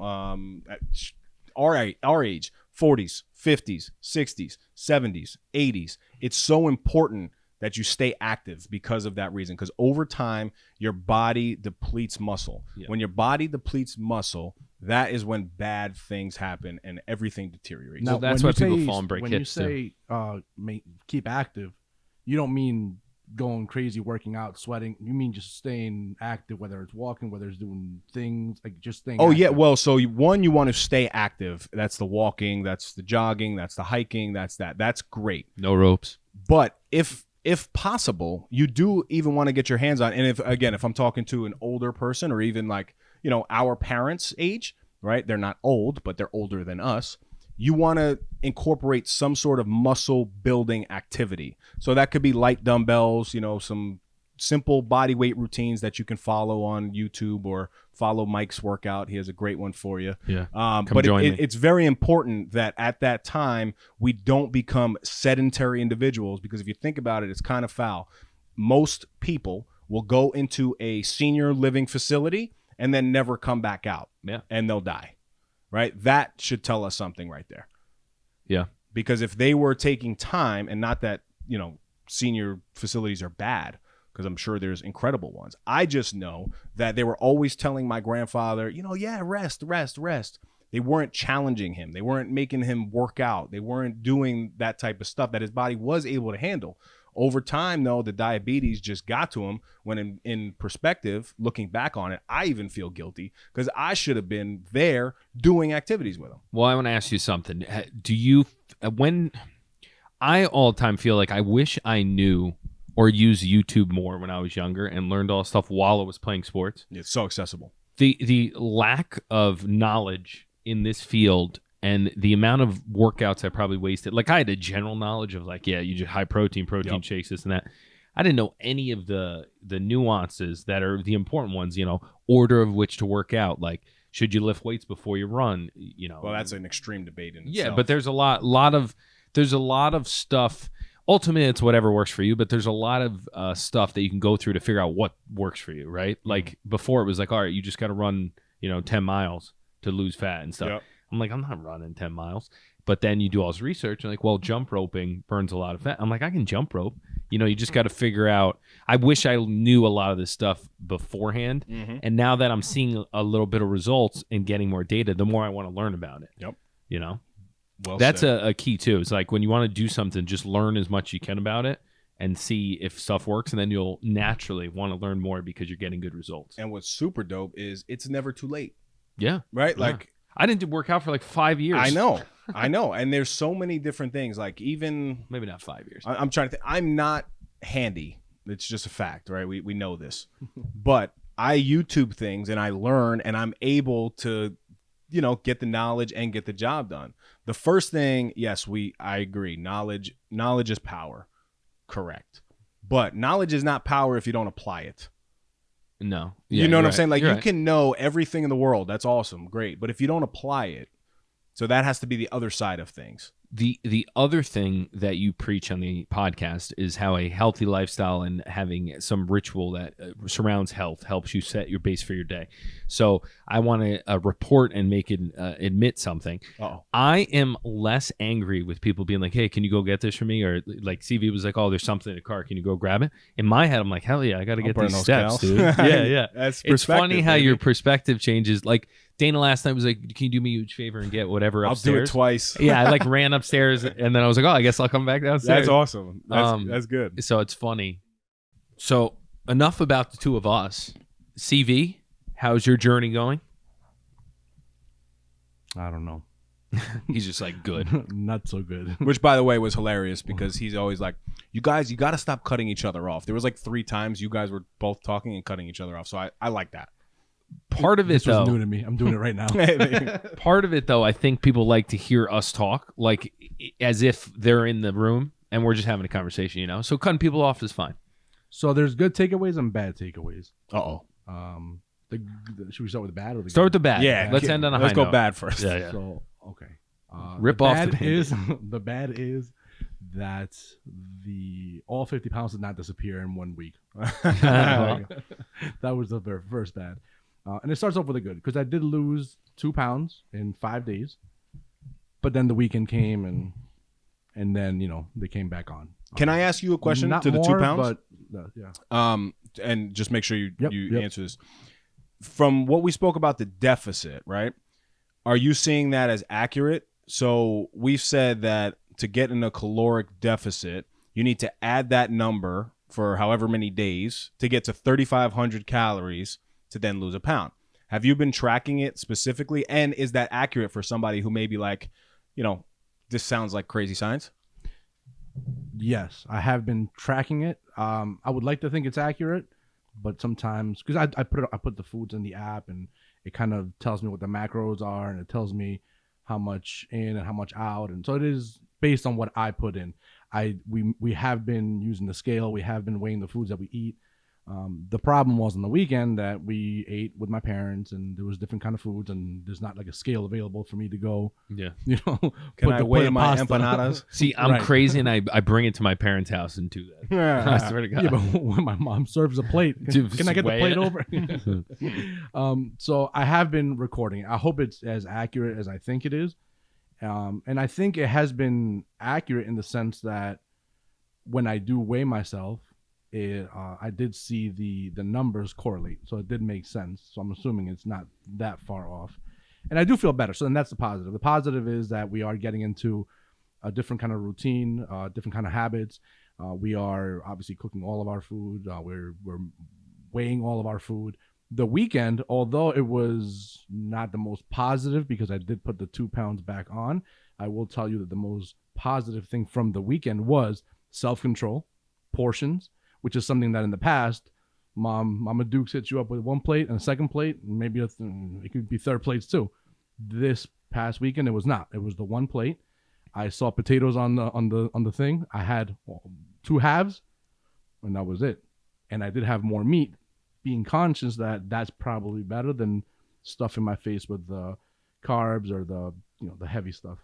our age, 40s, 50s, 60s, 70s, 80s, it's so important that you stay active because of that reason. Because over time, your body depletes muscle. Yeah. When your body depletes muscle, that is when bad things happen and everything deteriorates. Now, that's why people fall and break hips. When you say keep active, you don't mean going crazy, working out, sweating. You mean just staying active, whether it's walking, whether it's doing things, like just staying active. Yeah. Well, so one, you want to stay active. That's the walking, that's the jogging, that's the hiking, that's that. That's great. No ropes. But if possible, you do even want to get your hands on, and if I'm talking to an older person or even like, our parents' age, right? They're not old, but they're older than us. You want to incorporate some sort of muscle building activity. So that could be light dumbbells, some simple body weight routines that you can follow on YouTube or follow Mike's workout. He has a great one for you. Yeah. But it's very important that at that time we don't become sedentary individuals, because if you think about it, it's kind of foul. Most people will go into a senior living facility and then never come back out. Yeah. And they'll die. Right? That should tell us something right there. Yeah. Because if they were taking time, and not that, senior facilities are bad, because I'm sure there's incredible ones. I just know that they were always telling my grandfather, rest. They weren't challenging him. They weren't making him work out. They weren't doing that type of stuff that his body was able to handle. Over time, though, the diabetes just got to him, when in perspective, looking back on it, I even feel guilty, because I should have been there doing activities with him. Well, I want to ask you something. Do you, I all the time feel like I wish I knew or used YouTube more when I was younger and learned all this stuff while I was playing sports. It's so accessible. The lack of knowledge in this field and the amount of workouts I probably wasted. Like, I had a general knowledge of you just high protein Yep. shakes, this and that. I didn't know any of the nuances that are the important ones, order of which to work out. Like, should you lift weights before you run? Well, that's an extreme debate in itself. Yeah, but there's a lot of stuff. Ultimately, it's whatever works for you, but there's a lot of stuff that you can go through to figure out what works for you, right? Like, before it was like, all right, you just got to run, 10 miles to lose fat and stuff. Yep. I'm like, I'm not running 10 miles. But then you do all this research and like, well, jump roping burns a lot of fat. I'm like, I can jump rope. You just got to figure out. I wish I knew a lot of this stuff beforehand. Mm-hmm. And now that I'm seeing a little bit of results and getting more data, the more I want to learn about it. Yep. Well, That's said. a key too. It's like, when you want to do something, just learn as much as you can about it and see if stuff works. And then you'll naturally want to learn more because you're getting good results. And what's super dope is it's never too late. Yeah. Right? Yeah. Like, I didn't work out for like 5 years. I know. And there's so many different things. Like, even Maybe not 5 years. I'm trying to think. I'm not handy. It's just a fact, right? We know this. But I YouTube things and I learn, and I'm able to, get the knowledge and get the job done. The first thing, yes, I agree. Knowledge is power. Correct. But knowledge is not power if you don't apply it. No. You know what I'm saying? Like, You're you right. can know everything in the world. That's awesome. Great. But if you don't apply it, so that has to be the other side of things. The other thing that you preach on the podcast is how a healthy lifestyle and having some ritual that surrounds health helps you set your base for your day. So I want to report and make it admit something. Uh-oh. I am less angry with people being like, hey, can you go get this for me? Or like CV was like, oh, there's something in the car. Can you go grab it? In my head, I'm like, hell yeah, I got to get burn these those steps, cows. dude. Yeah. That's It's funny perspective, how baby. your perspective changes. Like, Dana last night was like, can you do me a huge favor and get whatever I'll upstairs? do it twice. Yeah, I like ran upstairs and then I was like, oh, I guess I'll come back downstairs. That's awesome. Um, That's good. So it's funny. So enough about the two of us. CV, how's your journey going? I don't know. He's just like, good. Not so good. Which, by the way, was hilarious, because he's always like, you guys, you got to stop cutting each other off. There was like 3 times you guys were both talking and cutting each other off. So I like that. Part of it, This was though, new to me. I'm doing it right now. part of it, though, I think people like to hear us talk, like as if they're in the room and we're just having a conversation, So cutting people off is fine. So there's good takeaways and bad takeaways. Uh-oh. Should we start with the bad or the Start with good? the bad. Yeah. Let's end on a high Let's go note. bad first. Yeah. So okay. Rip the off bad the Band-Aid. is the bad is that all 50 pounds did not disappear in 1 week. That was the very first bad. And it starts off with a good, because I did lose 2 pounds in 5 days, but then the weekend came and then they came back on. Can I ask you a question Not to the more, 2 pounds? But yeah. And just make sure you Yep. answer this. From what we spoke about the deficit, right? Are you seeing that as accurate? So we've said that to get in a caloric deficit, you need to add that number for however many days to get to 3,500 calories to then lose a pound. Have you been tracking it specifically? And is that accurate for somebody who may be like, this sounds like crazy science? Yes, I have been tracking it. I would like to think it's accurate, but sometimes, because I put the foods in the app, and it kind of tells me what the macros are, and it tells me how much in and how much out, and so it is based on what I put in. We have been using the scale. We have been weighing the foods that we eat. The problem was on the weekend that we ate with my parents, and there was different kind of foods, and there's not like a scale available for me to go. Yeah. Can I weigh my empanadas? See, I'm crazy, and I bring it to my parents' house and do that. I swear to God. Yeah, but when my mom serves a plate, can I get the plate over? So I have been recording it. I hope it's as accurate as I think it is. And I think it has been accurate in the sense that when I do weigh myself, I did see the numbers correlate, so it did make sense. So I'm assuming it's not that far off, and I do feel better. So then that's the positive. The positive is that we are getting into a different kind of routine, different kind of habits. We are obviously cooking all of our food. We're weighing all of our food. The weekend, although it was not the most positive because I did put the 2 pounds back on, I will tell you that the most positive thing from the weekend was self-control, portions, which is something that in the past, Mama Dukes hits you up with one plate and a second plate, and maybe it could be third plates too. This past weekend, it was not. It was the one plate. I saw potatoes on the thing. I had 2 halves, and that was it. And I did have more meat, being conscious that that's probably better than stuffing my face with the carbs or the heavy stuff.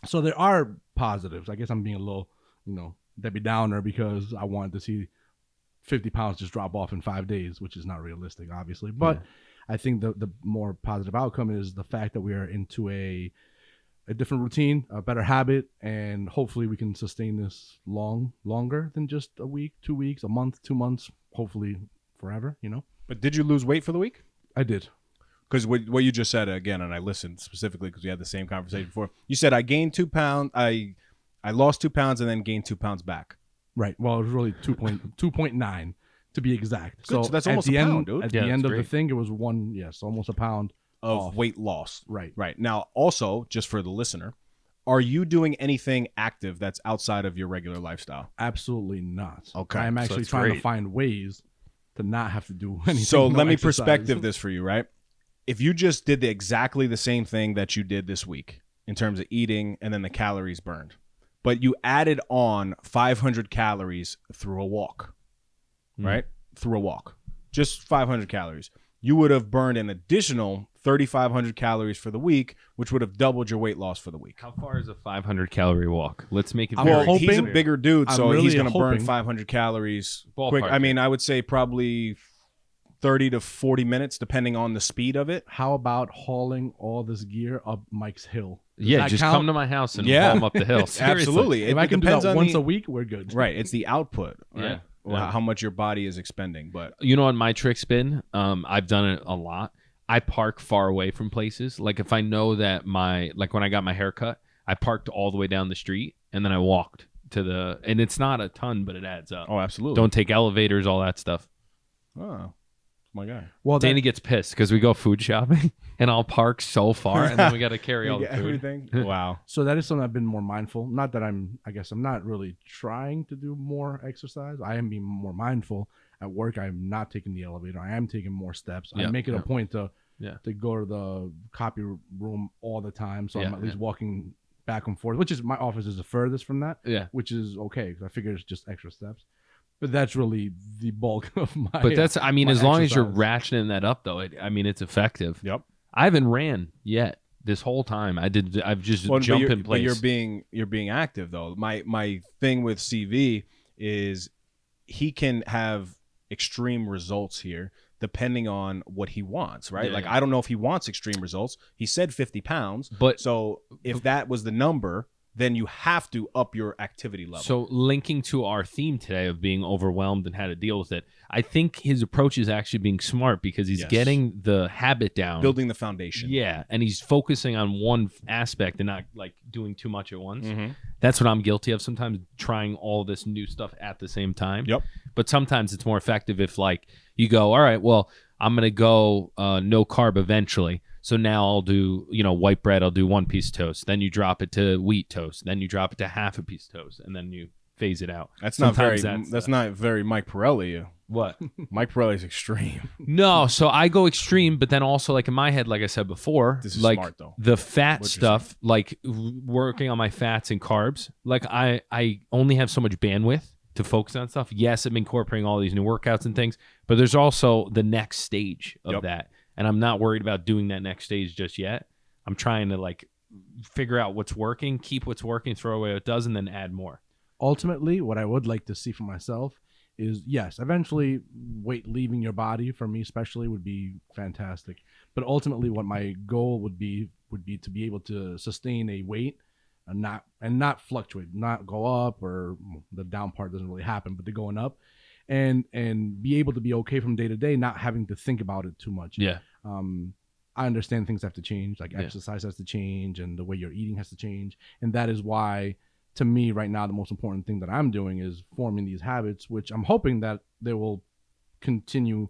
So there are positives. I guess I'm being a little, Debbie Downer because I wanted to see 50 pounds just drop off in 5 days, which is not realistic, obviously. But I think the more positive outcome is the fact that we are into a different routine, a better habit, and hopefully we can sustain this longer than just a week, 2 weeks, a month, 2 months, hopefully forever, But did you lose weight for the week? I did. Because what you just said, again, and I listened specifically because we had the same conversation before. You said I gained 2 pounds, I lost 2 pounds and then gained 2 pounds back. Right. Well, it was really 2.9 to be exact. Good, so that's almost a pound, dude. At the end of the thing, it was almost a pound of off. Weight loss. Right. Right. Now, also, just for the listener, are you doing anything active that's outside of your regular lifestyle? Absolutely not. Okay. I'm actually trying to find ways to not have to do anything. So let me perspective this for you, right? If you just did exactly the same thing that you did this week in terms of eating and then the calories burned, but you added on 500 calories through a walk, right? Through a walk, just 500 calories. You would have burned an additional 3,500 calories for the week, which would have doubled your weight loss for the week. How far is a 500-calorie walk? Let's make it. Well, he's a bigger dude, so he's going to burn hoping. 500 calories Ballpark. quick. I mean, I would say probably 30 to 40 minutes, depending on the speed of it. How about hauling all this gear up Mike's hill? Does just come to my house and haul them up the hill. Seriously. Absolutely. If I can do that once a week, we're good. Right. It's the output. Right? Yeah. Well, how much your body is expending. But you know what my trick's been? I've done it a lot. I park far away from places. Like if I know that when I got my hair cut, I parked all the way down the street and then I walked to and it's not a ton, but it adds up. Oh, absolutely. Don't take elevators, all that stuff. Oh, my guy. Well, Danny gets pissed because we go food shopping and I'll park so far and then we got to carry all the food. Everything. Wow. So that is something I've been more mindful. Not that I'm not really trying to do more exercise. I am being more mindful. At work, I'm not taking the elevator. I am taking more steps. I make it a point to go to the copy room all the time. So I'm at least walking back and forth, which is my office is the furthest from that. Yeah. Which is okay because I figure it's just extra steps. But that's really the bulk of my. But that's, I mean, as long as you're ratcheting that up, though, it's effective. Yep. I haven't ran yet this whole time. I've just jumped in place. But you're being active though. My thing with CV is he can have extreme results here depending on what he wants, right? Yeah, I don't know if he wants extreme results. He said 50 pounds, so if that was the number, then you have to up your activity level. So linking to our theme today of being overwhelmed and how to deal with it, I think his approach is actually being smart because he's getting the habit down. Building the foundation. Yeah, and he's focusing on one aspect and not doing too much at once. Mm-hmm. That's what I'm guilty of sometimes, trying all this new stuff at the same time. Yep. But sometimes it's more effective if you go, all right, well, I'm going to go no carb eventually. So now I'll do, white bread. I'll do 1 piece of toast. Then you drop it to wheat toast. Then you drop it to half a piece of toast, and then you phase it out. That's not very Mike Pirelli. What? Mike Pirelli's extreme. No, so I go extreme, but then also in my head, like I said before, this is smart though. The fat stuff, working on my fats and carbs. I only have so much bandwidth to focus on stuff. Yes, I'm incorporating all these new workouts and things, but there's also the next stage of that. And I'm not worried about doing that next stage just yet. I'm trying to like figure out what's working, keep what's working, throw away what doesn't, then add more. Ultimately, what I would like to see for myself is, yes, eventually weight leaving your body, for me especially, would be fantastic. But ultimately what my goal would be to be able to sustain a weight and not fluctuate, not go up, or the down part doesn't really happen, but the going up, and be able to be okay from day to day, not having to think about it too much. Yeah. I understand things have to change, like exercise has to change and the way you're eating has to change. And that is why, to me right now, the most important thing that I'm doing is forming these habits, which I'm hoping that they will continue,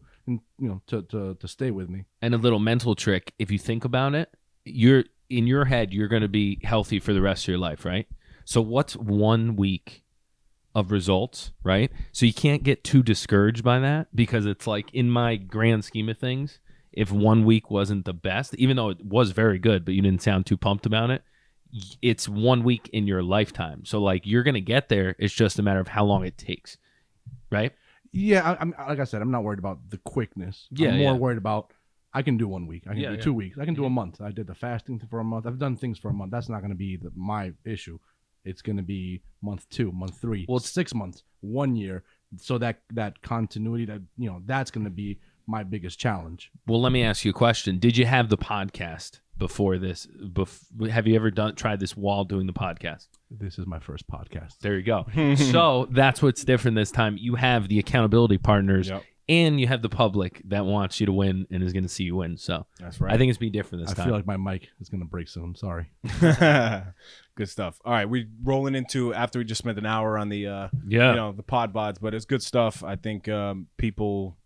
to stay with me. And a little mental trick, if you think about it, you're in your head, you're going to be healthy for the rest of your life, right? So what's 1 week of results, right? So you can't get too discouraged by that, because it's like, in my grand scheme of things, if 1 week wasn't the best, even though it was very good, but you didn't sound too pumped about it, it's 1 week in your lifetime. So like, you're going to get there. It's just a matter of how long it takes, right? Yeah. I'm like I said, I'm not worried about the quickness. I'm more worried about, I can do 1 week. I can do 2 weeks. I can do a month. I did the fasting for a month. I've done things for a month. That's not going to be my issue. It's going to be month 2, month 3, well, 6 months, 1 year. So that continuity, that's going to be my biggest challenge. Well, let me ask you a question. Did you have the podcast before this? Have you ever tried this while doing the podcast? This is my first podcast. There you go. So that's what's different this time. You have the accountability partners, and you have the public that wants you to win and is going to see you win. So that's right. I think it's be different this time. I feel like my mic is going to break soon. Sorry. Good stuff. All right, we rolling into, after we just spent an hour on the the pod bods, but it's good stuff. I think people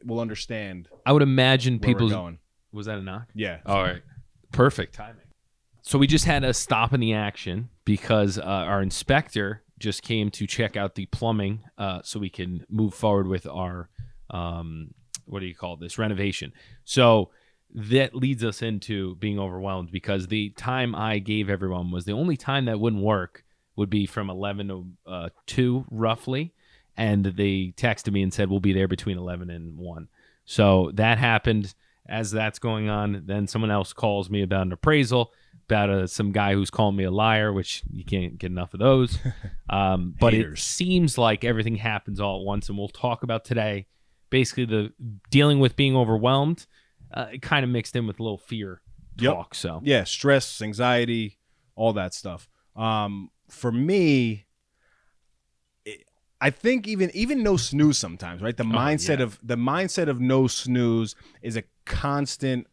will understand. I would imagine where people. We're going. Was that a knock? Yeah. All right. Perfect timing. So we just had a stop in the action because our inspector just came to check out the plumbing, so we can move forward with our renovation. So that leads us into being overwhelmed, because the time I gave everyone was the only time that wouldn't work would be from 11 to 2 roughly. And they texted me and said, we'll be there between 11 and 1. So that happened. As that's going on, then someone else calls me about an appraisal, about some guy who's calling me a liar, which you can't get enough of those. But it seems like everything happens all at once, and we'll talk about today basically the dealing with being overwhelmed, kind of mixed in with a little fear talk. So yeah, stress, anxiety, all that stuff. For me, I think even no snooze sometimes, right? The mindset of no snooze is a constant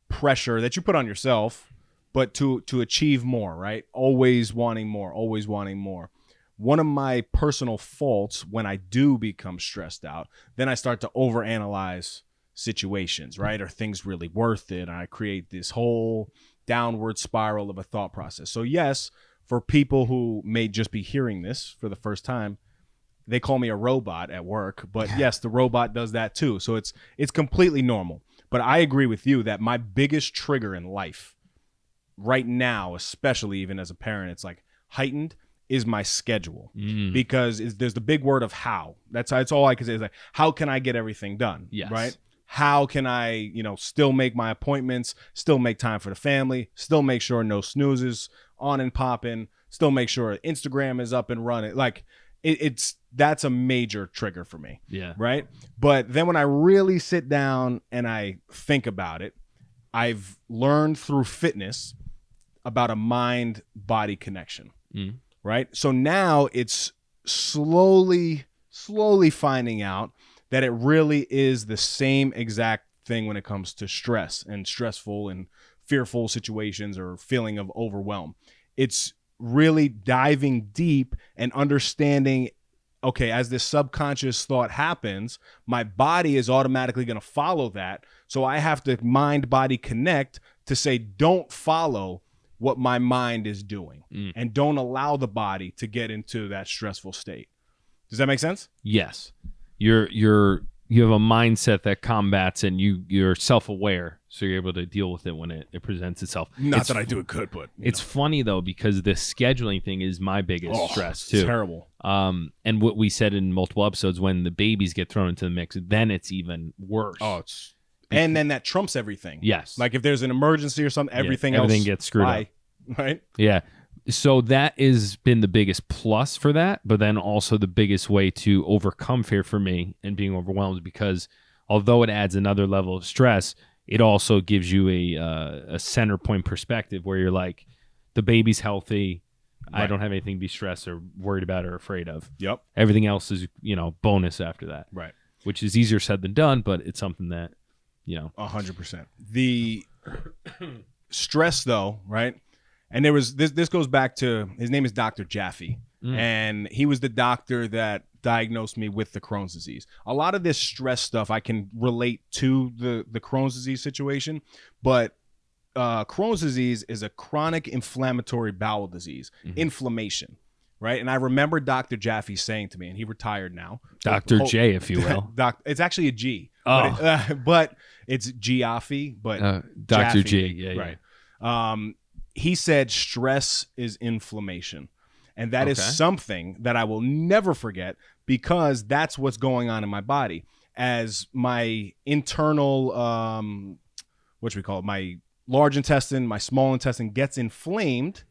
pressure that you put on yourself, but to achieve more, right? Always wanting more, always wanting more. One of my personal faults when I do become stressed out, then I start to overanalyze situations, right? Are things really worth it? And I create this whole downward spiral of a thought process. So yes, for people who may just be hearing this for the first time, they call me a robot at work, but yes, the robot does that too. So it's completely normal. But I agree with you that my biggest trigger in life right now, especially even as a parent, it's like heightened, is my schedule. Because there's the big word of how. That's all I can say is like, how can I get everything done? Yes. Right? How can I, still make my appointments, still make time for the family, still make sure no snoozes on and popping, still make sure Instagram is up and running. Like that's a major trigger for me. Yeah. Right. But then when I really sit down and I think about it, I've learned through fitness about a mind-body connection. Right. So now it's slowly finding out that it really is the same exact thing when it comes to stress and stressful and fearful situations or feeling of overwhelm. It's really diving deep and understanding, okay, as this subconscious thought happens, my body is automatically going to follow that. So I have to mind-body connect to say, don't follow what my mind is doing and don't allow the body to get into that stressful state. Does that make sense? Yes. You're you have a mindset that combats, and you're self-aware, so you're able to deal with it when it presents itself. Not that I do it good, but it's funny though, because the scheduling thing is my biggest stress too. Terrible. And what we said in multiple episodes, when the babies get thrown into the mix, then it's even worse. And then that trumps everything. Yes. Like if there's an emergency or something, everything else gets screwed up. Right? Yeah. So that has been the biggest plus for that, but then also the biggest way to overcome fear for me and being overwhelmed, because although it adds another level of stress, it also gives you a center point perspective where you're like, the baby's healthy. Right. I don't have anything to be stressed or worried about or afraid of. Yep. Everything else is, bonus after that. Right. Which is easier said than done, but it's something that, 100%. The stress though, right? And there was this goes back to, his name is Dr. Jaffe, and he was the doctor that diagnosed me with the Crohn's disease. A lot of this stress stuff I can relate to the Crohn's disease situation, but Crohn's disease is a chronic inflammatory bowel disease, inflammation, right? And I remember Dr. Jaffe saying to me, and he retired now. Dr. J, if you will. It's actually a G, oh. but it's Giaffe, but Dr. Jaffe, G, yeah. Right. He said stress is inflammation. And that is something that I will never forget, because that's what's going on in my body. As my internal, my large intestine, my small intestine gets inflamed,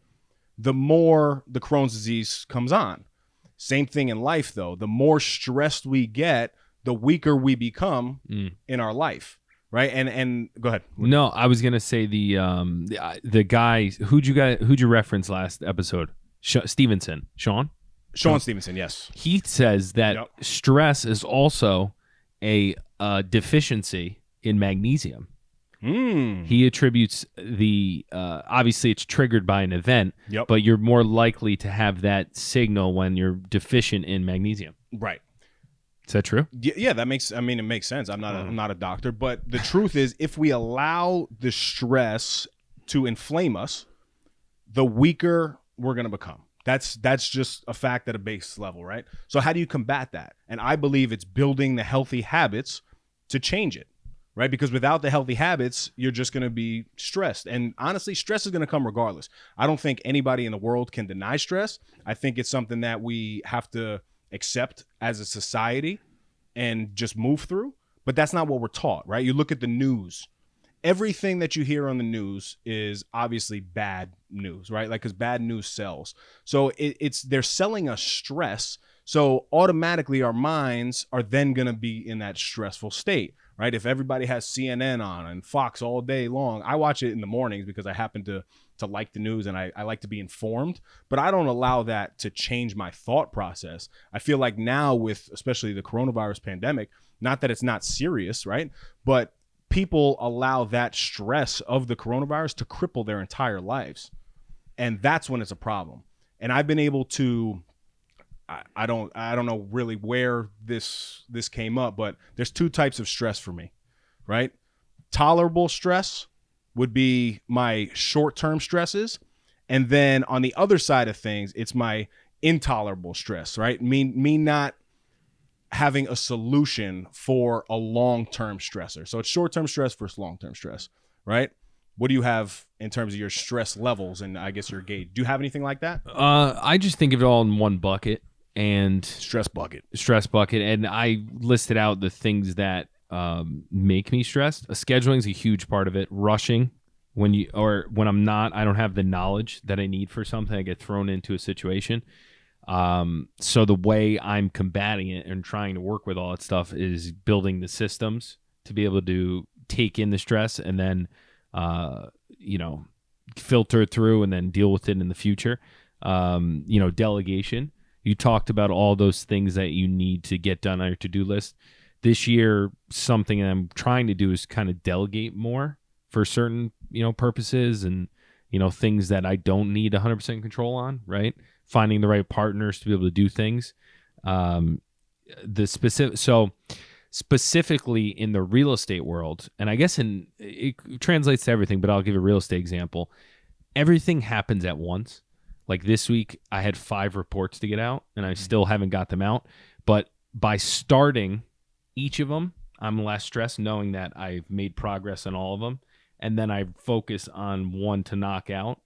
the more the Crohn's disease comes on. Same thing in life, though. The more stressed we get, the weaker we become in our life. Right. And go ahead. No, I was gonna say the guy who'd you reference last episode? Stevenson, Sean Stevenson. Yes. He says that stress is also a deficiency in magnesium. He attributes obviously it's triggered by an event, but you're more likely to have that signal when you're deficient in magnesium. Right. Is that true? Yeah, it makes sense. I'm not a doctor, but the truth is, if we allow the stress to inflame us, the weaker we're going to become. That's just a fact at a base level, right? So how do you combat that? And I believe it's building the healthy habits to change it, right? Because without the healthy habits, you're just going to be stressed. And honestly, stress is going to come regardless. I don't think anybody in the world can deny stress. I think it's something that we have to accept as a society and just move through. But that's not what we're taught, right? You look at the news. Everything that you hear on the news is obviously bad news, right? Like, because bad news sells. So they're selling us stress. So automatically our minds are then going to be in that stressful state, right? If everybody has CNN on and Fox all day long, I watch it in the mornings because I happen to like the news and I like to be informed, but I don't allow that to change my thought process. I feel like now, with especially the coronavirus pandemic, not that it's not serious, right? But people allow that stress of the coronavirus to cripple their entire lives. And that's when it's a problem. And I've been able to, I don't know really where this came up, but there's two types of stress for me, right? Tolerable stress would be my short-term stresses. And then on the other side of things, it's my intolerable stress, right? Me not having a solution for a long-term stressor. So it's short-term stress versus long-term stress, right? What do you have in terms of your stress levels and I guess your gauge? Do you have anything like that? I just think of it all in one bucket. And stress bucket. And I listed out the things that make me stressed. Scheduling is a huge part of it. Rushing when I'm not, I don't have the knowledge that I need for something. I get thrown into a situation. So the way I'm combating it and trying to work with all that stuff is building the systems to be able to take in the stress and then, filter it through and then deal with it in the future. Delegation. You talked about all those things that you need to get done on your to-do list. This year, something that I'm trying to do is kind of delegate more for certain, purposes and, things that I don't need 100% control on, right? Finding the right partners to be able to do things. Specifically in the real estate world, and I guess it translates to everything, but I'll give a real estate example. Everything happens at once. Like this week, I had 5 reports to get out, and I still haven't got them out. But by starting each of them, I'm less stressed knowing that I've made progress on all of them. And then I focus on one to knock out.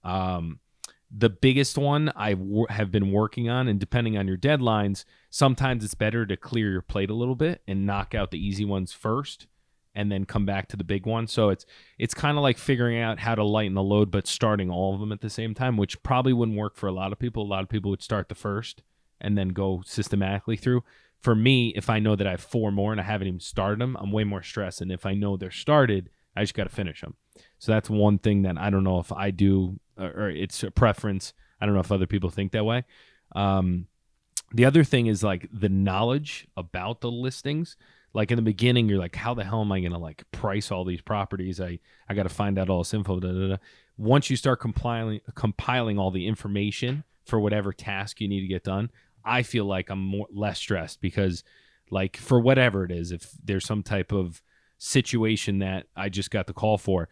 The biggest one I have been working on, and depending on your deadlines, sometimes it's better to clear your plate a little bit and knock out the easy ones first and then come back to the big one. So it's kind of like figuring out how to lighten the load, but starting all of them at the same time, which probably wouldn't work for a lot of people. A lot of people would start the first and then go systematically through. For me, if I know that I have 4 more and I haven't even started them, I'm way more stressed. And if I know they're started, I just got to finish them. So that's one thing that I don't know if I do, or it's a preference. I don't know if other people think that way. The other thing is like the knowledge about the listings. Like in the beginning, you're like, how the hell am I going to like price all these properties? I got to find out all this info. Da, da, da. Once you start compiling all the information for whatever task you need to get done, I feel like I'm less stressed because like for whatever it is, if there's some type of situation that I just got the call for,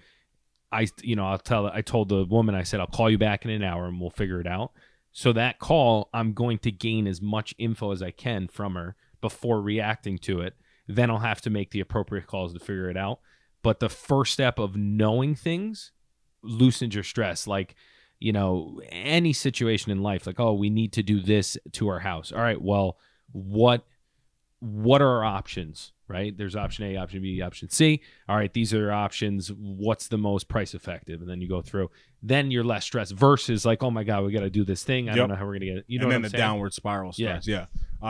I told the woman, I said, I'll call you back in an hour and we'll figure it out. So that call, I'm going to gain as much info as I can from her before reacting to it. Then I'll have to make the appropriate calls to figure it out. But the first step of knowing things loosens your stress. Like, you know, any situation in life, like, oh, we need to do this to our house. All right, well, what are our options, right? There's option A, option B, option C. All right, these are options. What's the most price effective? And then you go through. Then you're less stressed versus like, oh my God, we got to do this thing. I don't know how we're going to get it. You know, and then what I'm the saying? downward spiral starts. Yeah.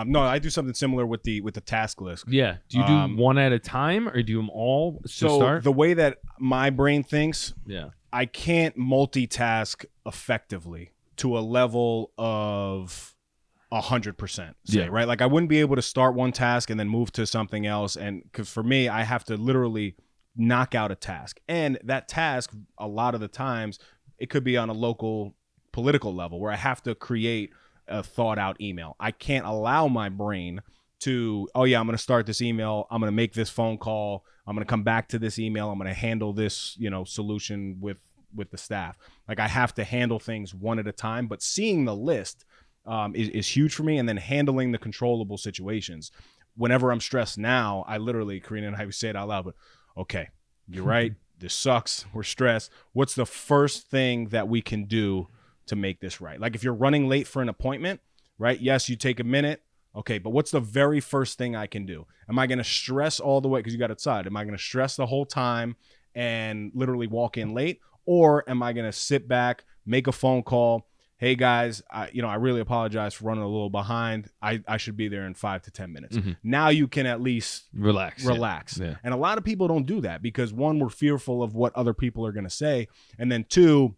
No, I do something similar with the task list. Yeah. Do you do one at a time or do them all to so start? The way that my brain thinks, yeah. I can't multitask effectively to a level of 100%, Yeah. right? Like I wouldn't be able to start one task and then move to something else. And because for me, I have to literally knock out a task. And that task, a lot of the times, it could be on a local political level where I have to create a thought out email. I can't allow my brain to, oh yeah, I'm going to start this email. I'm going to make this phone call. I'm going to come back to this email. I'm going to handle this, solution with the staff. Like I have to handle things one at a time, but seeing the list is huge for me. And then handling the controllable situations. Whenever I'm stressed now, I literally, Karina and I say it out loud, but okay, you're right. This sucks. We're stressed. What's the first thing that we can do to make this right? Like if you're running late for an appointment, right? Yes, you take a minute. Okay, but what's the very first thing I can do? Am I going to stress all the way? Because you got to decide. Am I going to stress the whole time and literally walk in late? Or am I going to sit back, make a phone call? Hey guys, I really apologize for running a little behind. I should be there in 5 to 10 minutes. Mm-hmm. Now you can at least relax. Yeah. And a lot of people don't do that because one, we're fearful of what other people are going to say. And then two,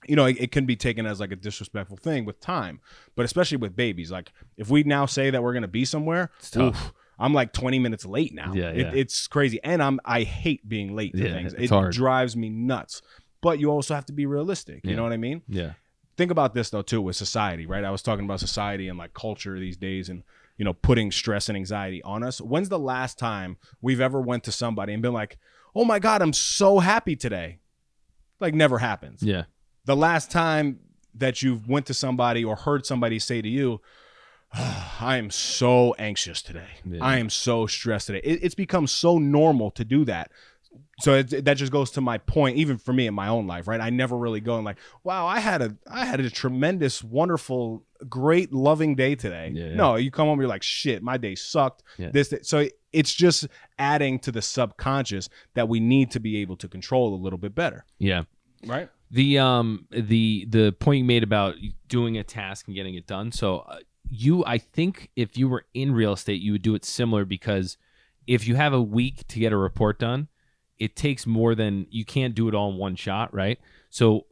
it can be taken as like a disrespectful thing with time, but especially with babies. Like if we now say that we're going to be somewhere, I'm like 20 minutes late now. Yeah. It's crazy. And I hate being late to things. It drives me nuts, but you also have to be realistic. You know what I mean? Yeah. Think about this though too with society, right? I was talking about society and like culture these days and, putting stress and anxiety on us. When's the last time we've ever went to somebody and been like, oh my God, I'm so happy today? Like never happens. Yeah. The last time that you went to somebody or heard somebody say to you, I am so anxious today. Yeah. I am so stressed today. It's become so normal to do that. So that just goes to my point, even for me in my own life, right? I never really go and like, wow, I had a tremendous, wonderful, great, loving day today. Yeah. No, you come home, you're like, shit, my day sucked. Yeah. So it's just adding to the subconscious that we need to be able to control a little bit better. Yeah. Right. The point you made about doing a task and getting it done. So I think if you were in real estate, you would do it similar because if you have a week to get a report done, it takes more than, you can't do it all in one shot, right? So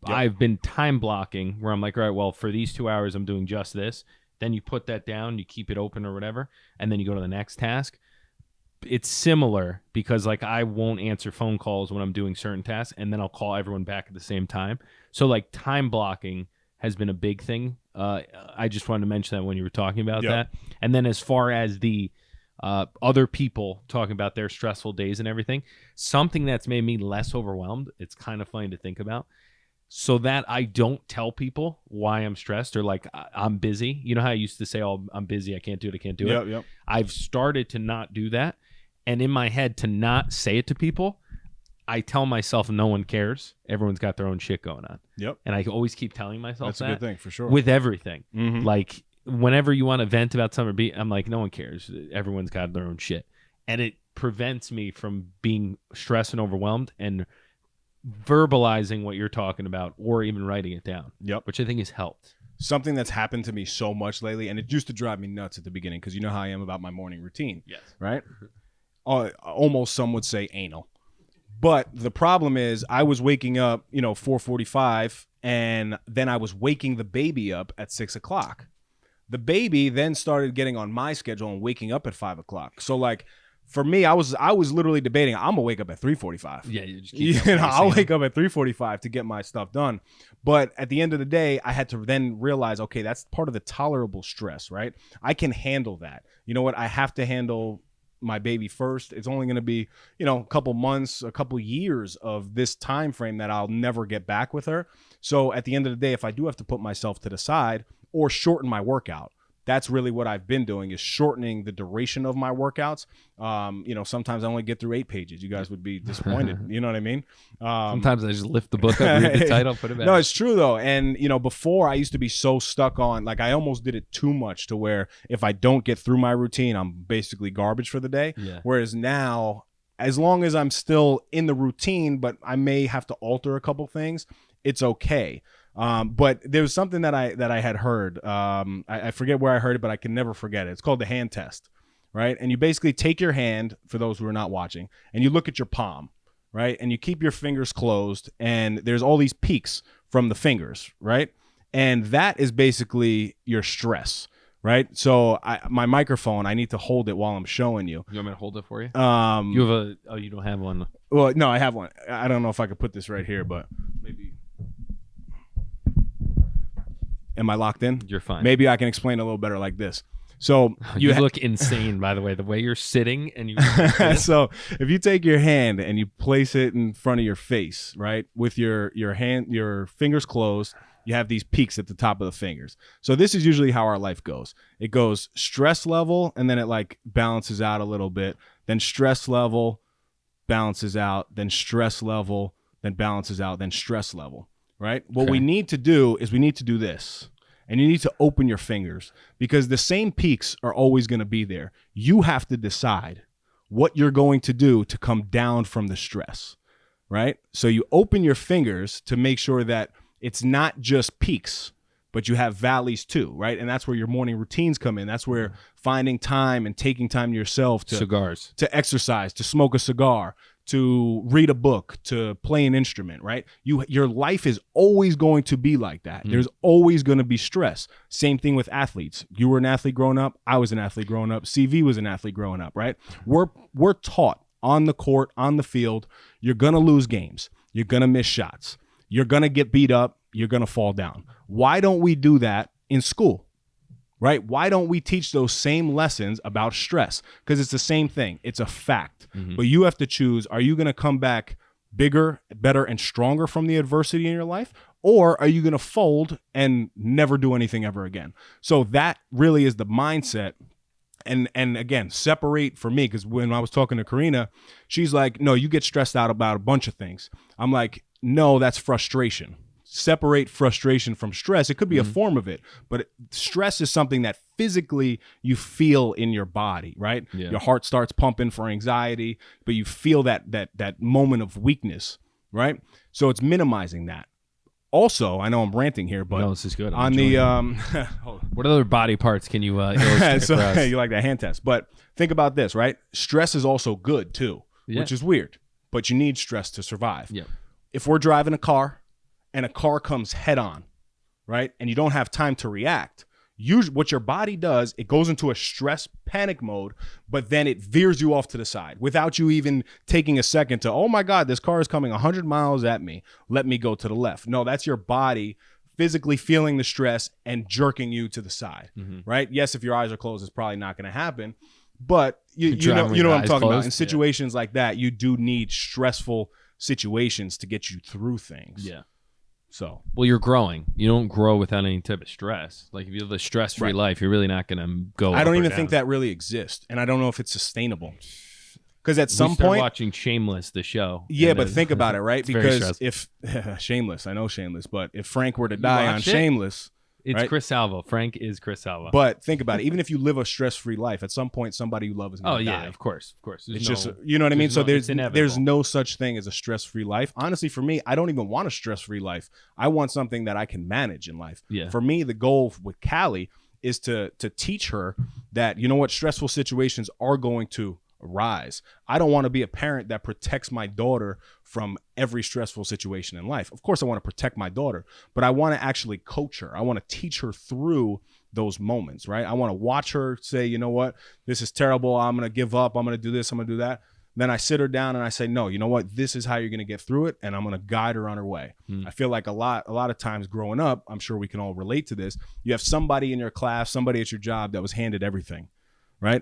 yep. I've been time blocking where I'm like, all right, well, for these 2 hours, I'm doing just this. Then you put that down, you keep it open or whatever, and then you go to the next task. It's similar because like I won't answer phone calls when I'm doing certain tasks, and then I'll call everyone back at the same time. So like time blocking has been a big thing. I just wanted to mention that when you were talking about that. And then as far as the other people talking about their stressful days and everything, something that's made me less overwhelmed, it's kind of funny to think about. so that I don't tell people why I'm stressed or like I'm busy. You know how I used to say, "Oh, I'm busy. I can't do it. Yep. I've started to not do that. And in my head, to not say it to people, I tell myself no one cares. Everyone's got their own shit going on. Yep. And I always keep telling myself That's a good thing for sure. with everything. Mhm. Like whenever you want to vent about something, I'm like, no one cares. Everyone's got their own shit. And it prevents me from being stressed and overwhelmed and verbalizing what you're talking about or even writing it down. Yep. Which I think has helped. Something that's happened to me so much lately, and it used to drive me nuts at the beginning because you know how I am about my morning routine. Yes. Right? Almost some would say anal. But the problem is I was waking up, 4:45, and then I was waking the baby up at 6 o'clock. The baby then started getting on my schedule and waking up at 5 o'clock. So like for me, I was literally debating, I'm gonna wake up at 3:45. Yeah, you just keep I'll wake up at 3:45 to get my stuff done. But at the end of the day, I had to then realize, okay, that's part of the tolerable stress, right? I can handle that. You know what? I have to handle my baby first. It's only going to be, a couple months, a couple years of this time frame that I'll never get back with her. So at the end of the day, if I do have to put myself to the side or shorten my workout, that's really what I've been doing, is shortening the duration of my workouts. Sometimes I only get through 8 pages. You guys would be disappointed. You know what I mean? Sometimes I just lift the book up, read the title, put it back. No, it's true though. And before I used to be so stuck on, like, I almost did it too much to where if I don't get through my routine, I'm basically garbage for the day. Yeah. Whereas now, as long as I'm still in the routine, but I may have to alter a couple things, it's okay. But there was something that I had heard. I forget where I heard it, but I can never forget it. It's called the hand test, right? And you basically take your hand, for those who are not watching, and you look at your palm, right? And you keep your fingers closed, and there's all these peaks from the fingers, right? And that is basically your stress, right? So my microphone, I need to hold it while I'm showing you. You want me to hold it for you? You have you don't have one. Well, no, I have one. I don't know if I could put this right here, but maybe. Am I locked in? You're fine. Maybe I can explain a little better like this. So you look insane, by the way. The way you're sitting and you. So if you take your hand and you place it in front of your face, right, with your fingers closed, you have these peaks at the top of the fingers. So this is usually how our life goes. It goes stress level, and then it like balances out a little bit. Then stress level, balances out. Then stress level, then balances out. Then stress level. Right? What we need to do is we need to do this. And you need to open your fingers, because the same peaks are always going to be there. You have to decide what you're going to do to come down from the stress, right? So you open your fingers to make sure that it's not just peaks, but you have valleys too, right? And that's where your morning routines come in. That's where finding time and taking time to yourself to exercise, to smoke a cigar, to read a book, to play an instrument, right? Your life is always going to be like that. There's always going to be stress. Same thing with athletes. You were an athlete growing up. I was an athlete growing up. CV was an athlete growing up, right? We're taught on the court, on the field, you're going to lose games. You're going to miss shots. You're going to get beat up. You're going to fall down. Why don't we do that in school? Right? Why don't we teach those same lessons about stress? Because it's the same thing. It's a fact. But you have to choose, are you going to come back bigger, better, and stronger from the adversity in your life? Or are you going to fold and never do anything ever again? So that really is the mindset. And again, separate for me, because when I was talking to Karina, she's like, no, you get stressed out about a bunch of things. I'm like, no, that's frustration. Separate frustration from stress. It could be a form of it, but stress is something that physically you feel in your body, right? Yeah. Your heart starts pumping for anxiety, but you feel that moment of weakness, right? So it's minimizing that. Also, I know I'm ranting here, but no, this is good. On the what other body parts can you illustrate so, for us? You like that hand test, but think about this, right? Stress is also good too, which is weird, but you need stress to survive. Yeah. If we're driving a car and a car comes head on, right, and you don't have time to react, what your body does, it goes into a stress panic mode, but then it veers you off to the side without you even taking a second to, oh my God, this car is coming 100 miles at me. Let me go to the left. No, that's your body physically feeling the stress and jerking you to the side, right? Yes, if your eyes are closed, it's probably not going to happen, but you know what I'm talking about. In situations like that, you do need stressful situations to get you through things. Yeah. So, Well, you're growing. You don't grow without any type of stress. Like if you live a stress-free Right. life, you're really not going to go. I don't up or even down. think that really exists, and I don't know if it's sustainable. Because at We some started point, watching Shameless, the show. yeah, and but think about it, right? it's very Because stressful. if Shameless, I know Shameless, but if Frank were to die on watched it? Shameless, It's right? Chris Salvo. Frank is Chris Salvo. but think about it, even if you live a stress-free life, at some point somebody you love is going oh to yeah, die. of course. It's just, you know what I mean? there's So no- there's it's inevitable. there's no such thing as a stress-free life. Honestly, for me, I don't even want a stress-free life. I want something that I can manage in life. Yeah. For me, the goal with Callie is to teach her that, you know what, stressful situations are going to arise. I don't want to be a parent that protects my daughter from every stressful situation in life. Of course, I want to protect my daughter, but I want to actually coach her. I want to teach her through those moments, right? I want to watch her say, you know what, this is terrible. I'm going to give up. I'm going to do this. I'm going to do that. Then I sit her down and I say, no, you know what, this is how you're going to get through it. And I'm going to guide her on her way. I feel like a lot of times growing up, I'm sure we can all relate to this. You have somebody in your class, somebody at your job that was handed everything, right?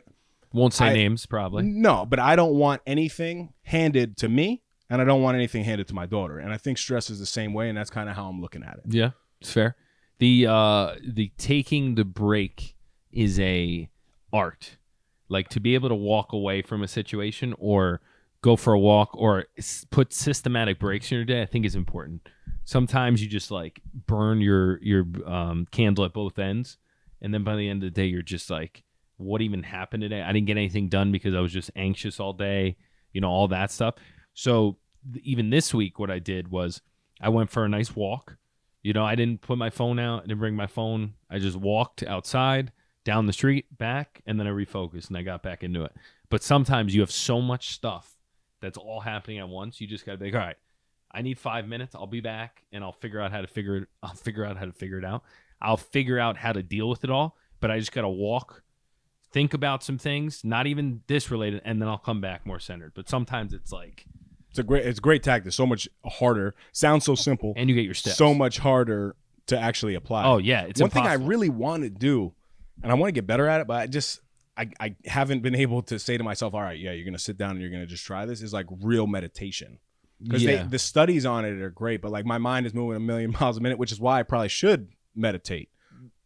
Won't say I- names probably. No, but I don't want anything handed to me, and I don't want anything handed to my daughter. And I think stress is the same way, and that's kind of how I'm looking at it. Yeah, it's fair. The taking the break is a art. Like to be able to walk away from a situation or go for a walk or put systematic breaks in your day, I think is important. Sometimes you just like burn your candle at both ends, and then by the end of the day, you're just like, what even happened today? I didn't get anything done because I was just anxious all day, all that stuff. So even this week, what I did was I went for a nice walk. I didn't put my phone out. I didn't bring my phone. I just walked outside, down the street, back, and then I refocused and I got back into it. But sometimes you have so much stuff that's all happening at once. You just got to be like, all right, I need 5 minutes. I'll be back and I'll figure out how to figure it out. I'll figure out how to deal with it all, but I just got to walk, think about some things, not even this related, and then I'll come back more centered. But sometimes it's like, It's a great tactic. So much harder. Sounds so simple. and you get your steps. So much harder to actually apply. Oh yeah, it's one thing I impossible. really want to do, and I want to get better at it, but I haven't been able to say to myself, all right, yeah, you're gonna sit down and you're gonna just try this. Is like real meditation. Because Yeah. the studies on it are great, but like my mind is moving a million miles a minute, which is why I probably should meditate.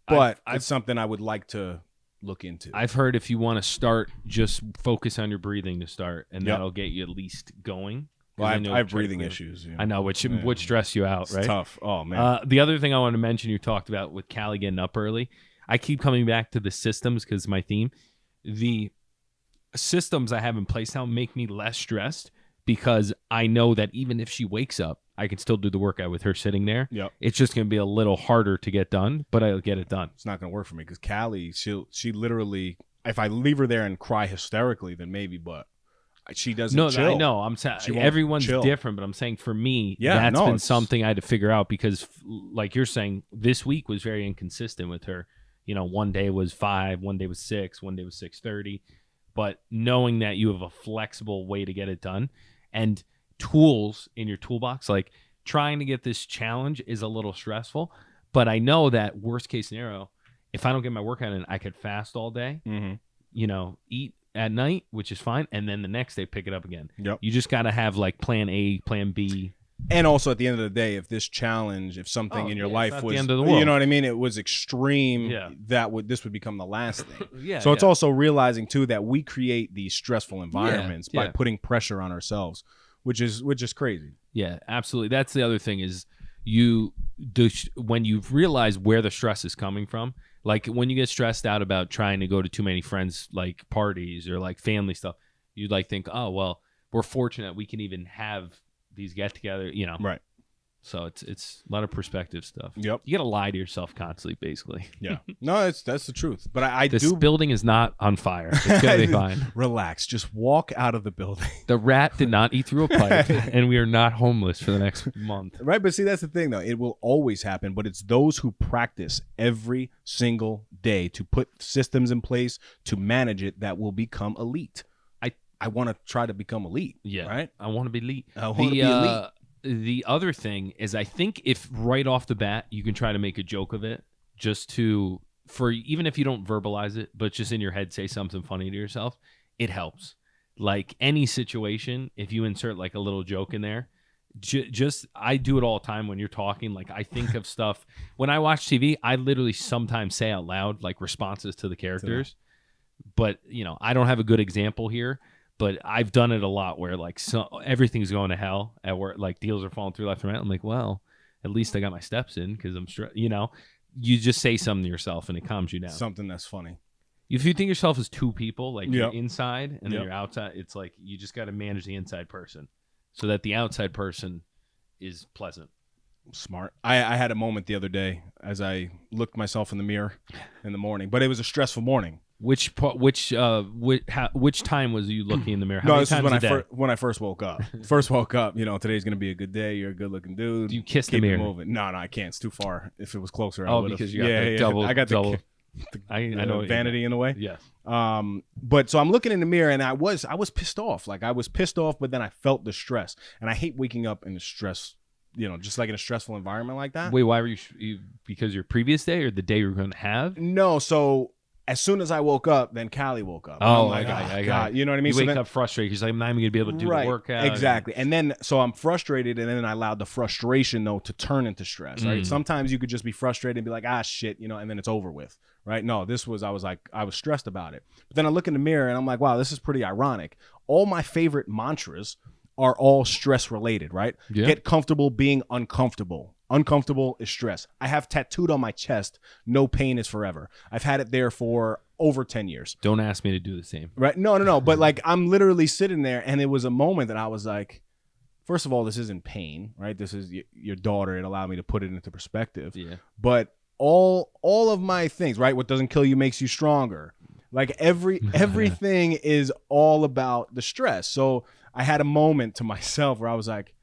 But I've- it's something I would like to look into. I've heard if you want to start, just focus on your breathing to start, and Yep. that'll get you at least going. Well, 'Cause I know have try to breathing breathe. issues. I know, which would stress you out, It's right? tough. Oh man. The other thing I want to mention, you talked about with Callie getting up early. I keep coming back to the systems because my theme. The systems I have in place now make me less stressed because I know that even if she wakes up, I can still do the workout with her sitting there. Yep. It's just going to be a little harder to get done, but I'll get it done. It's not going to work for me because Callie, she literally, if I leave her there and cry hysterically, then maybe, but she doesn't No, chill. I know. I'm saying She won't everyone's chill. different, but I'm saying for me, Yeah, that's no, been it's- something I had to figure out because, like you're saying, this week was very inconsistent with her. One day was 5, one day was 6, one day was 6:30. But knowing that you have a flexible way to get it done and tools in your toolbox, like trying to get this challenge is a little stressful. But I know that worst case scenario, if I don't get my workout in, I could fast all day. Mhm. Eat at night, which is fine, and then the next day pick it up again. Yep. You just got to have like plan A, plan B. And also at the end of the day, if this challenge, if something Oh, in your yeah, it's life not the was, end of the world. you know what I mean, it was extreme, Yeah. this would become the last thing. Yeah. So it's also realizing too that we create these stressful environments by yeah. putting pressure on ourselves, which is crazy. Yeah, absolutely. That's the other thing is when you realize where the stress is coming from, like when you get stressed out about trying to go to too many friends like parties or like family stuff, you'd like think, oh, well, we're fortunate we can even have these get together, Right. So it's a lot of perspective stuff. Yep. You got to lie to yourself constantly, basically. Yeah. No, that's the truth. But I This do building is not on fire. It's going to be fine. relax. Just walk out of the building. The rat did not eat through a pipe, and we are not homeless for the next month. Right, but see, that's the thing, though. It will always happen, but it's those who practice every single day to put systems in place to manage it that will become elite. I want to try to become elite. Yeah, right. I want to be elite. I want to be elite. The other thing is, I think if right off the bat you can try to make a joke of it, just for even if you don't verbalize it, but just in your head say something funny to yourself, it helps. Like any situation, if you insert like a little joke in there, just I do it all the time when you're talking. Like I think of stuff when I watch TV. I literally sometimes say out loud like responses to the characters, but I don't have a good example here. But I've done it a lot where like everything's going to hell at work, like deals are falling through left and right. I'm like, well, at least I got my steps in because I'm you just say something to yourself and it calms you down. Something that's funny. If you think yourself as two people, like you're inside and then Yep. you're outside, it's like you just got to manage the inside person so that the outside person is pleasant. Smart. I had a moment the other day as I looked myself in the mirror in the morning, but it was a stressful morning. Which time was you looking in the mirror? How No, many this is times when I first woke up. First woke up, today's gonna be a good day. You're a good looking dude. Do you kiss the Keep mirror? it moving. No, I can't. It's too far. If it was closer, I Oh, would have. because you got the double. I got double. I know what you vanity in the way. Yes. But so I'm looking in the mirror and I was pissed off. Like I was pissed off, but then I felt the stress, and I hate waking up in the stress. Just like in a stressful environment like that. Wait, why were you because your previous day or the day you were going to have? No, so as soon as I woke up, then Callie woke up. Oh, I'm like, I God, got it. you know what I mean? You So wake then- up frustrated because like, I'm not even going to be able to do right, the workout. exactly. And then, so I'm frustrated, and then I allowed the frustration, though, to turn into stress, right? Sometimes you could just be frustrated and be like, shit, and then it's over with, right? No, I was stressed about it. But then I look in the mirror, and I'm like, wow, this is pretty ironic. All my favorite mantras are all stress related, right? Yeah. Get comfortable being uncomfortable. Uncomfortable is stress. I have tattooed on my chest, no pain is forever. I've had it there for over 10 years. Don't ask me to do the same. Right? No. But like I'm literally sitting there, and it was a moment that I was like, first of all, this isn't pain, right? This is your daughter. It allowed me to put it into perspective. Yeah. But all of my things, right? What doesn't kill you makes you stronger. Like everything is all about the stress. So I had a moment to myself where I was like,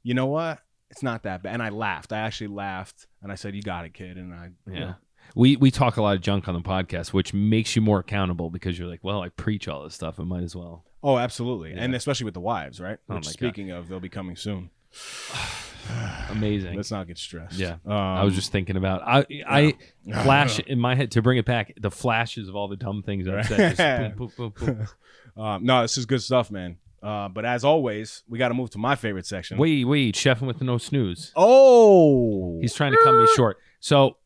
you know what? It's not that bad. And I laughed. I actually laughed, and I said, you got it, kid. And We talk a lot of junk on the podcast, which makes you more accountable because you're like, well, I preach all this stuff. I might as well. Oh, absolutely. Yeah. And especially with the wives, right? Oh Which, my speaking of, they'll be coming soon. Amazing. Let's not get stressed. Yeah. I was just thinking about I flash in my head to bring it back the flashes of all the dumb things I've said. Just boom, boom, boom, boom. No, this is good stuff, man. But as always, we got to move to my favorite section. Wait, Cheffin with no snooze. Oh, He's trying to cut me short. So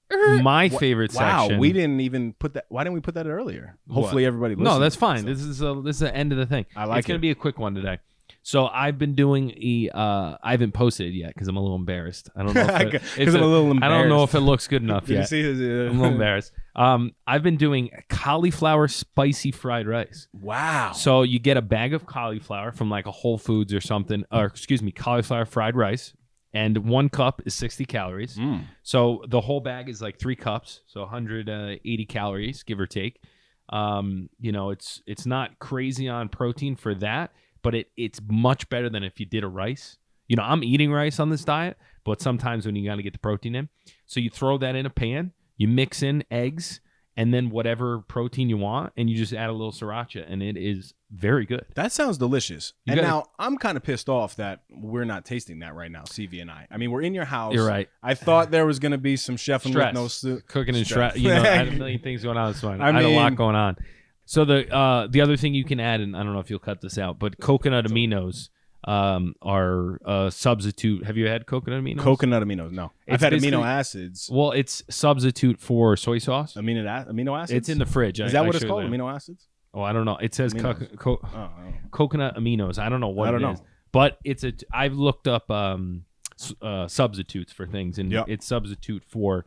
my favorite section. Wow, we didn't even put that. Why didn't we put that earlier? Hopefully, everybody listens. No, that's fine. This is the end of the thing. I like it's going it. to be a quick one today. So I've been doing I haven't posted it yet because I'm a little embarrassed. I don't know if I'm a little embarrassed. I don't know if it looks good enough Did you yet. see his, I'm a little embarrassed. I've been doing cauliflower spicy fried rice. Wow. So you get a bag of cauliflower from like a Whole Foods or something, or cauliflower fried rice, and 1 cup is 60 calories. So the whole bag is like 3 cups, so 180 calories, give or take. It's not crazy on protein for that, but it's much better than if you did a rice. I'm eating rice on this diet, but sometimes when you got to get the protein in, so you throw that in a pan, you mix in eggs, and then whatever protein you want, and you just add a little sriracha, and it is very good. That sounds delicious. You And gotta- now I'm kind of pissed off that we're not tasting that right now, CV and I. I mean, we're in your house. You're right. I thought there was going to be some chefing with Stress. no soup. Cooking and Stress. I had a million things going on this morning. I I had a lot mean- going on. So the other thing you can add, and I don't know if you'll cut this out, but coconut aminos are a substitute. Have you had coconut aminos? Coconut aminos, no. I've It's had basically- amino acids. Well, it's substitute for soy sauce. Amino acids? It's in the fridge. Is that what I it's showed called? you. Amino acids? Oh, I don't know. It says Aminos. Oh. coconut aminos. I don't know what I don't it know. is, but I've looked up substitutes for things, and Yep. it's substitute for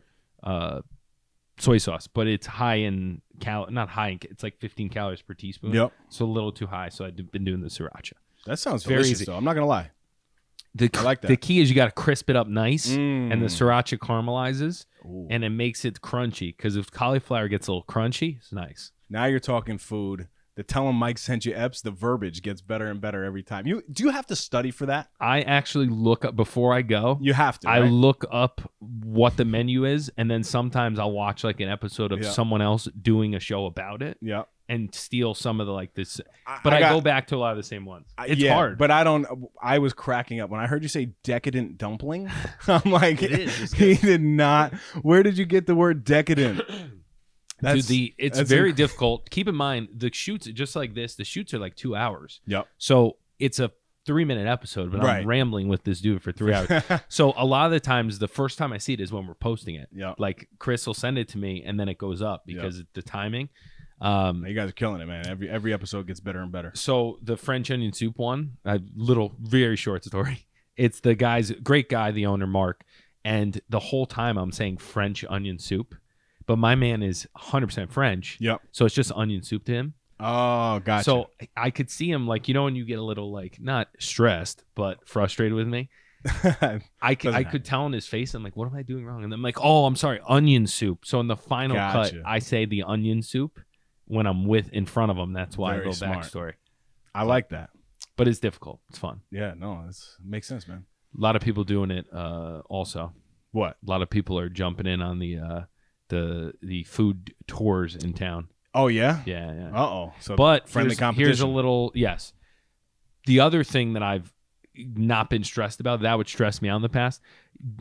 soy sauce, but it's high in not high in, it's like 15 calories per teaspoon. Yep. So a little too high. So I've been doing the sriracha. That sounds Very delicious, easy. though. I'm not going to lie. I like that. The key is you got to crisp it up nice, and the sriracha caramelizes, Ooh. and it makes it crunchy. Because if cauliflower gets a little crunchy, it's nice. Now you're talking food. The tell 'em Mike sent you eps, the verbiage gets better and better every time. Do you have to study for that? I actually look up before I go. You have to, I right? look up what the menu is, and then sometimes I'll watch like an episode of Yeah. someone else doing a show about it Yeah. and steal some of the like this. I But I got- go back to a lot of the same ones. It's yeah, hard. But I was cracking up when I heard you say decadent dumpling. I'm like, It is. It's he did not. Where did you get the word decadent? Dude, it's that's very inc- difficult. Keep in mind the shoots just like this. The shoots are like 2 hours. Yep. So it's a 3-minute episode, but Right. I'm rambling with this dude for 3 hours. So a lot of the times, the first time I see it is when we're posting it. Yep. Like Chris will send it to me, and then it goes up because of the timing. You guys are killing it, man. Every episode gets better and better. So the French onion soup one, a little, very short story. It's the guy's great guy, the owner, Mark. And the whole time I'm saying French onion soup, but my man is 100% French. Yep. So it's just onion soup to him. Oh, gotcha. So I could see him, like, you know, when you get a little, like, not stressed, but frustrated with me. I could tell in his face, I'm like, what am I doing wrong? And I'm like, oh, I'm sorry, onion soup. So in the final cut, I say the onion soup when I'm in front of him. That's why Very I go smart. backstory. I like that. But it's difficult. It's fun. Yeah, no, it makes sense, man. A lot of people doing it also. What? A lot of people are jumping in on the food tours in town. Oh, yeah? Yeah. Uh-oh. So But friendly competition. here's a little, yes. The other thing that I've not been stressed about, that would stress me out in the past,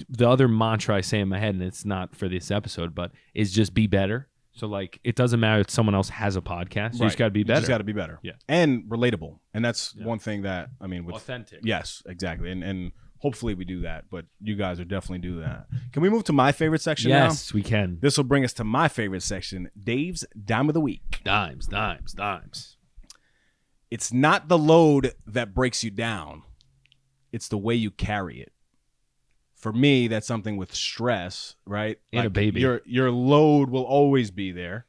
the other mantra I say in my head, and it's not for this episode, but is just be better. So, like, it doesn't matter if someone else has a podcast. You just got to be better. You just got to be better. Yeah. And relatable. And that's one thing that, I mean, with authentic. Yes, exactly. And hopefully we do that, but you guys are definitely do that. Can we move to my favorite section now? Yes, we can. This will bring us to my favorite section, Dave's Dime of the Week. Dimes. It's not the load that breaks you down. It's the way you carry it. For me, that's something with stress, right? And a baby. Your load will always be there.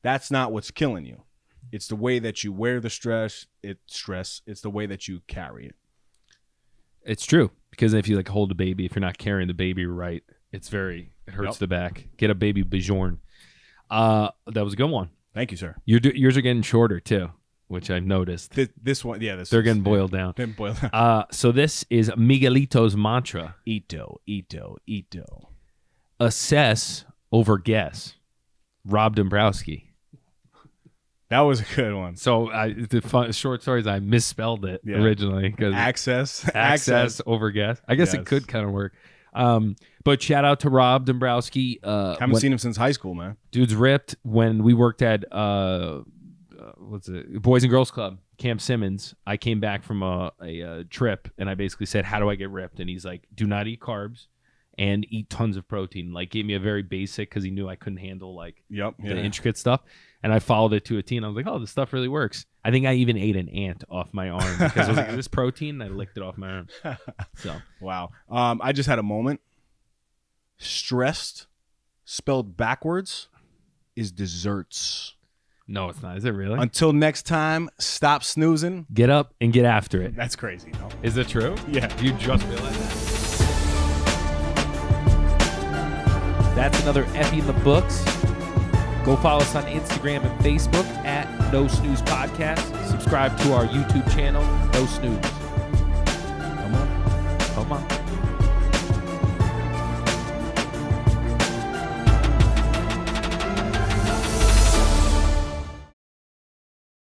That's not what's killing you. It's the way that you wear the stress. It's the way that you carry it. It's true. Because if you, like, hold a baby, if you're not carrying the baby right, it hurts the back. Get a baby Bajorn. That was a good one. Thank you, sir. Yours are getting shorter, too, which I've noticed. This one, yeah. They're getting boiled down. Getting boiled down. So this is Miguelito's mantra. Ito. Assess over guess. Rob Dombrowski. That was a good one. So short story is I misspelled it originally. Because access over guess. I guess it could kind of work. But shout out to Rob Dombrowski. Haven't seen him since high school, man. Dude's ripped. When we worked at Boys and Girls Club, Camp Simmons, I came back from a trip and I basically said, how do I get ripped? And he's like, do not eat carbs and eat tons of protein. Like, gave me a very basic, because he knew I couldn't handle the intricate stuff. And I followed it to a T, and I was like, oh, this stuff really works. I think I even ate an ant off my arm because I was like, is this protein? And I licked it off my arm. So wow. I just had a moment. Stressed, spelled backwards, is desserts. no, it's not. Is it really? Until next time, stop snoozing. Get up and get after it. That's crazy, no? Is it true? Yeah. You just realized that. That's another Effie in the books. Go follow us on Instagram and Facebook at No Snooze Podcast. Subscribe to our YouTube channel, No Snooze.